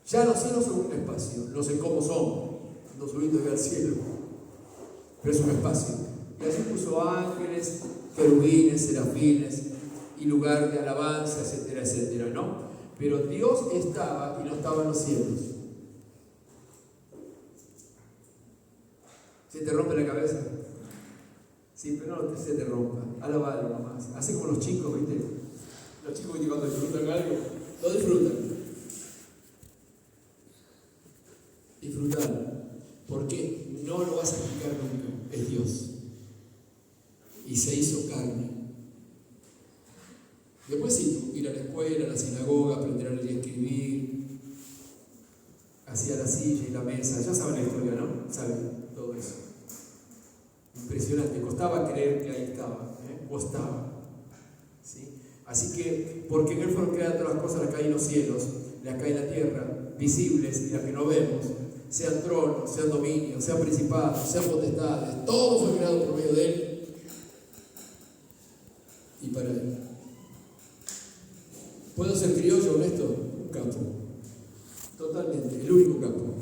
Ya los cielos son un espacio, no sé cómo son, no subiendo al cielo, pero es un espacio. Y así puso ángeles, querubines, serafines, y lugar de alabanza, etcétera, etcétera, ¿no? Pero Dios estaba y no estaba en los cielos. ¿Se te rompe la cabeza? Sí, pero no se te rompa. Alabalo nomás. Así como los chicos, ¿viste? Los chicos, ¿viste? Cuando disfrutan algo, lo disfrutan. Disfrutar. Porque no lo vas a explicar nunca. Es Dios. Y se hizo carne. Después sí, ir a la escuela, a la sinagoga, aprender a leer y escribir. Hacía la silla y la mesa. Ya saben la historia, ¿no? Saben todo eso. Impresionante, costaba creer que ahí estaba, costaba. ¿Sí? Así que, porque en él fueron creadas todas las cosas, las que hay en los cielos, las que hay en la tierra, visibles y las que no vemos, sean tronos, sean dominios, sean principados, sean potestades, todo fue creado por medio de él y para él. ¿Puedo ser criollo honesto? Un capo. Totalmente, el único capo.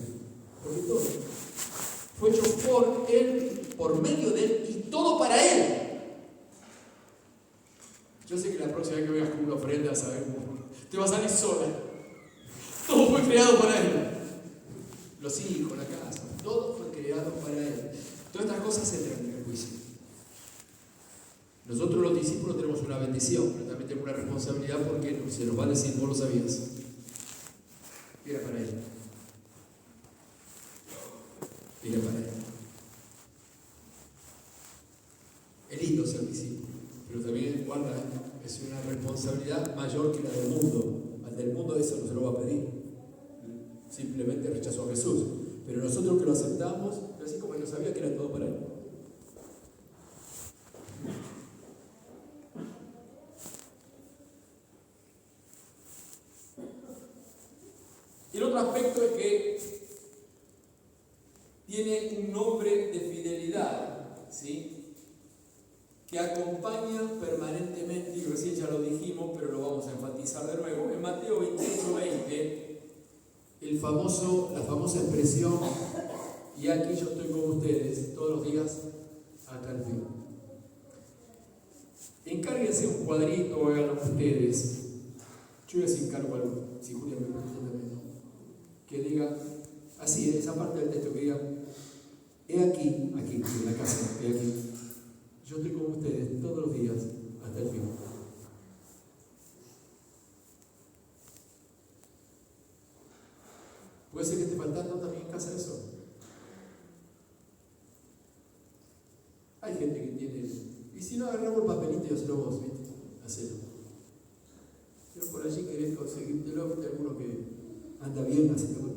Porque todo fue hecho por él, por medio de él y todo para él. Yo sé que la próxima vez que veas con una ofrenda, sabemos, te va a salir sola. Todo fue creado para él. Los hijos, la casa, todo fue creado para él. Todas estas cosas entran en el juicio. Nosotros los discípulos tenemos una bendición, pero también tenemos una responsabilidad porque se nos va a decir, vos lo sabías. Era para él. Era para él. Es lindo ser discípulo, pero también guarda, es una responsabilidad mayor que la del mundo. Al del mundo eso no se lo va a pedir. Simplemente rechazó a Jesús. Pero nosotros que lo aceptamos, así como yo sabía que era todo para él. Y el otro aspecto es que tiene un nombre de fidelidad, ¿sí? Que acompaña permanentemente, y recién ya lo dijimos, pero lo vamos a enfatizar de nuevo. En Mateo 28:20, la famosa expresión, y aquí yo estoy con ustedes todos los días hasta el fin. Encárguense un cuadrito o háganlo ustedes. Yo les encargo algo, si Julia me pregunta también, que diga, así, esa parte del texto que diga, he aquí, en la casa, he aquí. Yo estoy con ustedes todos los días hasta el fin. ¿Puede ser que esté faltando también en casa eso? Hay gente que tiene... Y si no, agarramos el papelito y hacelo vos, ¿viste? Hacelo. Pero por allí querés conseguírtelo, ¿viste? Alguno que anda bien, hacelo.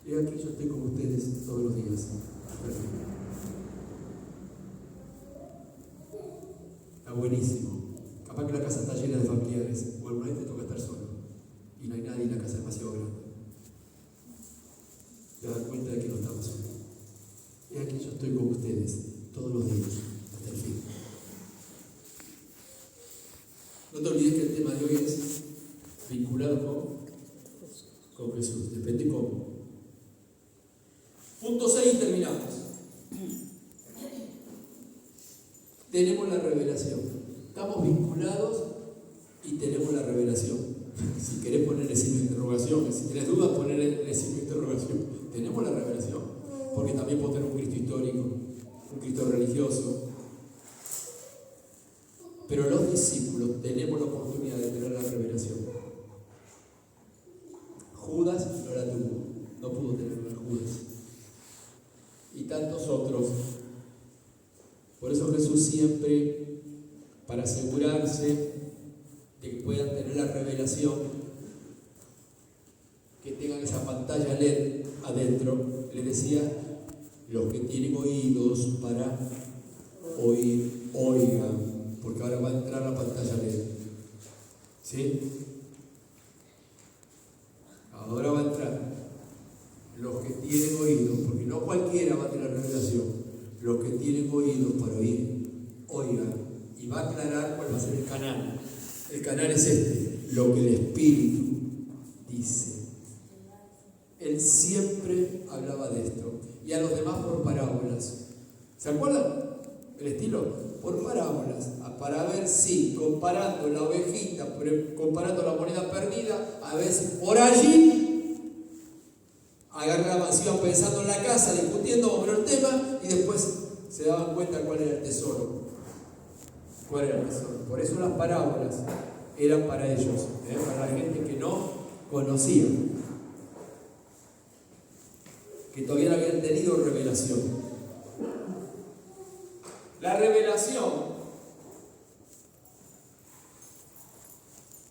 Y aquí yo estoy con ustedes todos los días hasta el fin. Está buenísimo. Capaz que la casa está llena de familiares, o alguna vez te toca estar solo y no hay nadie y la casa es demasiado grande. Te das cuenta de que no estamos solos. Y aquí yo estoy con ustedes con Jesús. Depende cómo. Punto 6, terminamos. Tenemos la revelación. Estamos vinculados y tenemos la revelación. Si querés ponerle signo de interrogación, si tenés dudas, ponerle signo de interrogación. Tenemos la revelación. Porque también puedo tener un Cristo histórico, un Cristo religioso. Pero los discípulos tenemos la oportunidad de tener la revelación. Judas no la tuvo, no pudo tenerla Judas. Y tantos otros. Por eso Jesús siempre, para asegurarse de que puedan tener la revelación, que tengan esa pantalla LED adentro, les decía, los que tienen oídos para oír, oigan, porque ahora va a entrar la pantalla LED. ¿Sí? Ahora va a entrar. Los que tienen oídos, porque no cualquiera va a tener revelación, los que tienen oídos para oír, oigan. Y va a aclarar cuál va a ser el canal. El canal es este, lo que el Espíritu dice. Él siempre hablaba de esto. Y a los demás por parábolas. ¿Se acuerdan? El estilo, por parábolas. Para ver si, comparando la ovejita, comparando la moneda perdida, a ver si por allí agarraban, se iban pensando en la casa, discutiendo sobre el tema, y después se daban cuenta cuál era el tesoro. ¿Cuál era el tesoro? Por eso las parábolas eran para ellos, para la gente que no conocía, que todavía no habían tenido revelación. La revelación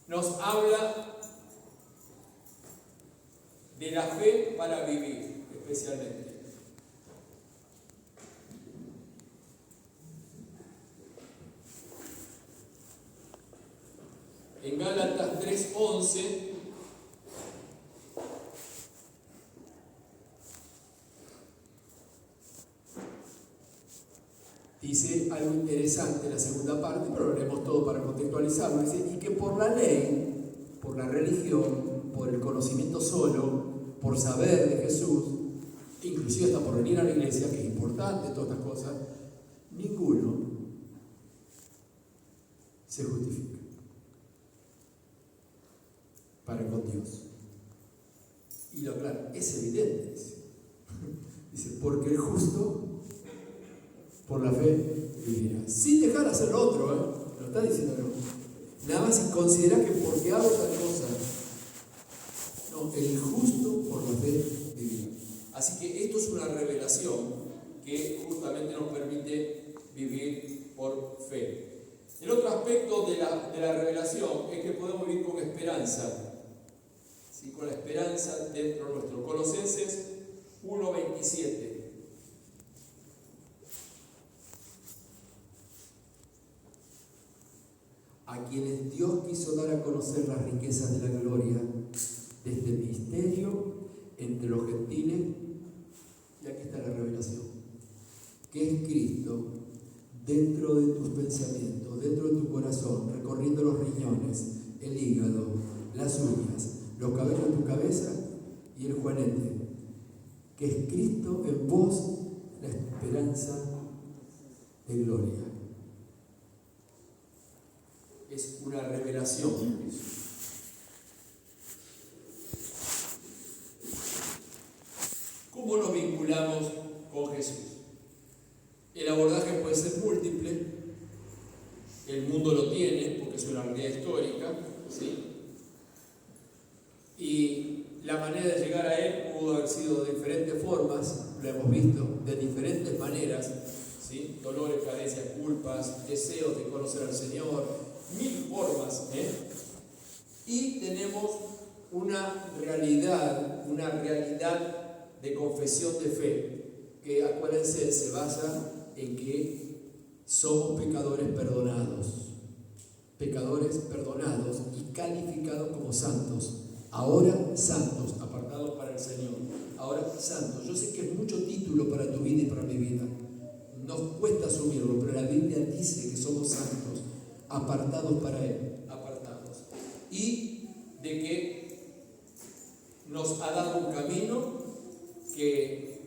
nos habla de la fe para vivir, especialmente. En Gálatas 3:11 dice algo interesante en la segunda parte, pero lo leemos todo para contextualizarlo. Dice, y que por la ley, por la religión, por el conocimiento solo, por saber de Jesús, inclusive hasta por venir a la iglesia, que es importante, todas estas cosas, ninguno se justifica para con Dios. Y lo aclara, es evidente, dice, porque el justo por la fe vivirá, sin dejar de hacer lo otro, lo está diciendo no. Nada más si considera que porque hago tal cosa, no, el justo por la fe vivirá. Así que esto es una revelación que justamente nos permite vivir por fe. El otro aspecto de la revelación es que podemos vivir con esperanza, ¿sí? Con la esperanza dentro nuestro. Colosenses 1:27. A quienes Dios quiso dar a conocer las riquezas de la gloria de este misterio entre los gentiles, y aquí está la revelación, que es Cristo dentro de tus pensamientos, dentro de tu corazón, recorriendo los riñones, el hígado, las uñas, los cabellos de tu cabeza y el juanete, que es Cristo en vos, la esperanza de gloria. Es una revelación. ¿Cómo nos vinculamos con Jesús? El abordaje puede ser múltiple, el mundo lo tiene porque es una realidad histórica, ¿sí? Y la manera de llegar a Él pudo haber sido de diferentes formas, lo hemos visto, de diferentes maneras, ¿sí? Dolores, carencias, culpas, deseos de conocer al Señor, mil formas, Y tenemos una realidad de confesión de fe, que acuérdense, se basa en que somos pecadores perdonados y calificados como santos, ahora santos, apartados para el Señor, ahora santos. Yo sé que es mucho título para tu vida y para mi vida, nos cuesta asumirlo, pero la Biblia dice que somos santos, apartados para Él, apartados, y de que nos ha dado un camino, que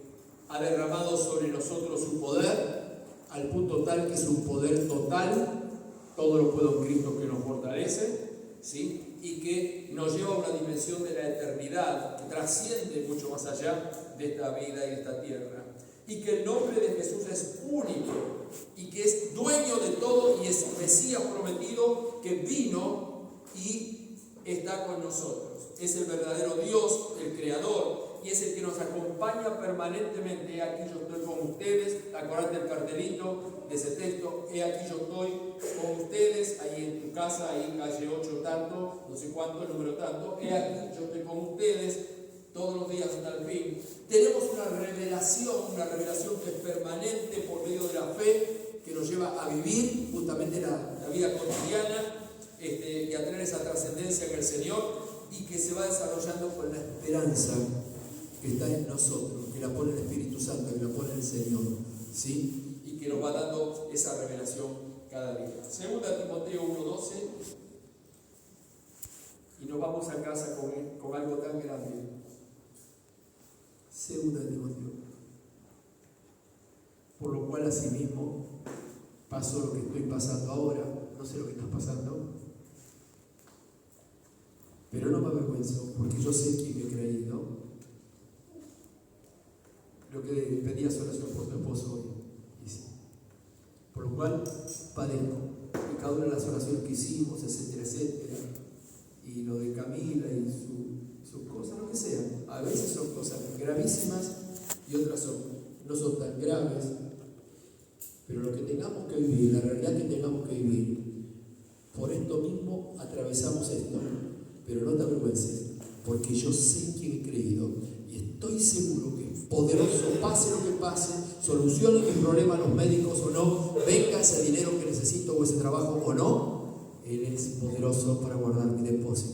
ha derramado sobre nosotros su poder, al punto tal que es un poder total, todo lo puedo en Cristo que nos fortalece, ¿sí? Y que nos lleva a una dimensión de la eternidad que trasciende mucho más allá de esta vida y de esta tierra. Y que el nombre de Jesús es único y que es dueño de todo y es Mesías prometido que vino y está con nosotros. Es el verdadero Dios, el Creador, y es el que nos acompaña permanentemente. He aquí yo estoy con ustedes. Acordate el cartelito de ese texto. He aquí yo estoy con ustedes, ahí en tu casa, ahí calle 8 tanto, no sé cuánto, el número tanto. He aquí yo estoy con ustedes todos los días hasta el fin. Tenemos una revelación que es permanente por medio de la fe, que nos lleva a vivir justamente la vida cotidiana y a tener esa trascendencia en el Señor, y que se va desarrollando con la esperanza que está en nosotros, que la pone el Espíritu Santo, que la pone el Señor, ¿sí? Y que nos va dando esa revelación cada día. Segunda Timoteo 1:12, y nos vamos a casa con algo tan grande. Segunda Timoteo. Por lo cual asimismo pasó lo que estoy pasando ahora, no sé lo que estás pasando, pero no me avergüenzo, porque yo sé quién me he creído. Lo que pedías oración por tu esposo hoy, y sí. Por lo cual padezco, y cada una de las oraciones que hicimos, etcétera, etcétera, y lo de Camila y sus cosas, lo que sea, a veces son cosas gravísimas y otras no son tan graves, pero lo que tengamos que vivir, la realidad que tengamos que vivir, por esto mismo atravesamos esto. Pero no te avergüences, porque yo sé quién he creído y estoy seguro que es poderoso, pase lo que pase, solucione mis problemas los médicos o no, venga ese dinero que necesito o ese trabajo o no, Él es poderoso para guardar mi depósito.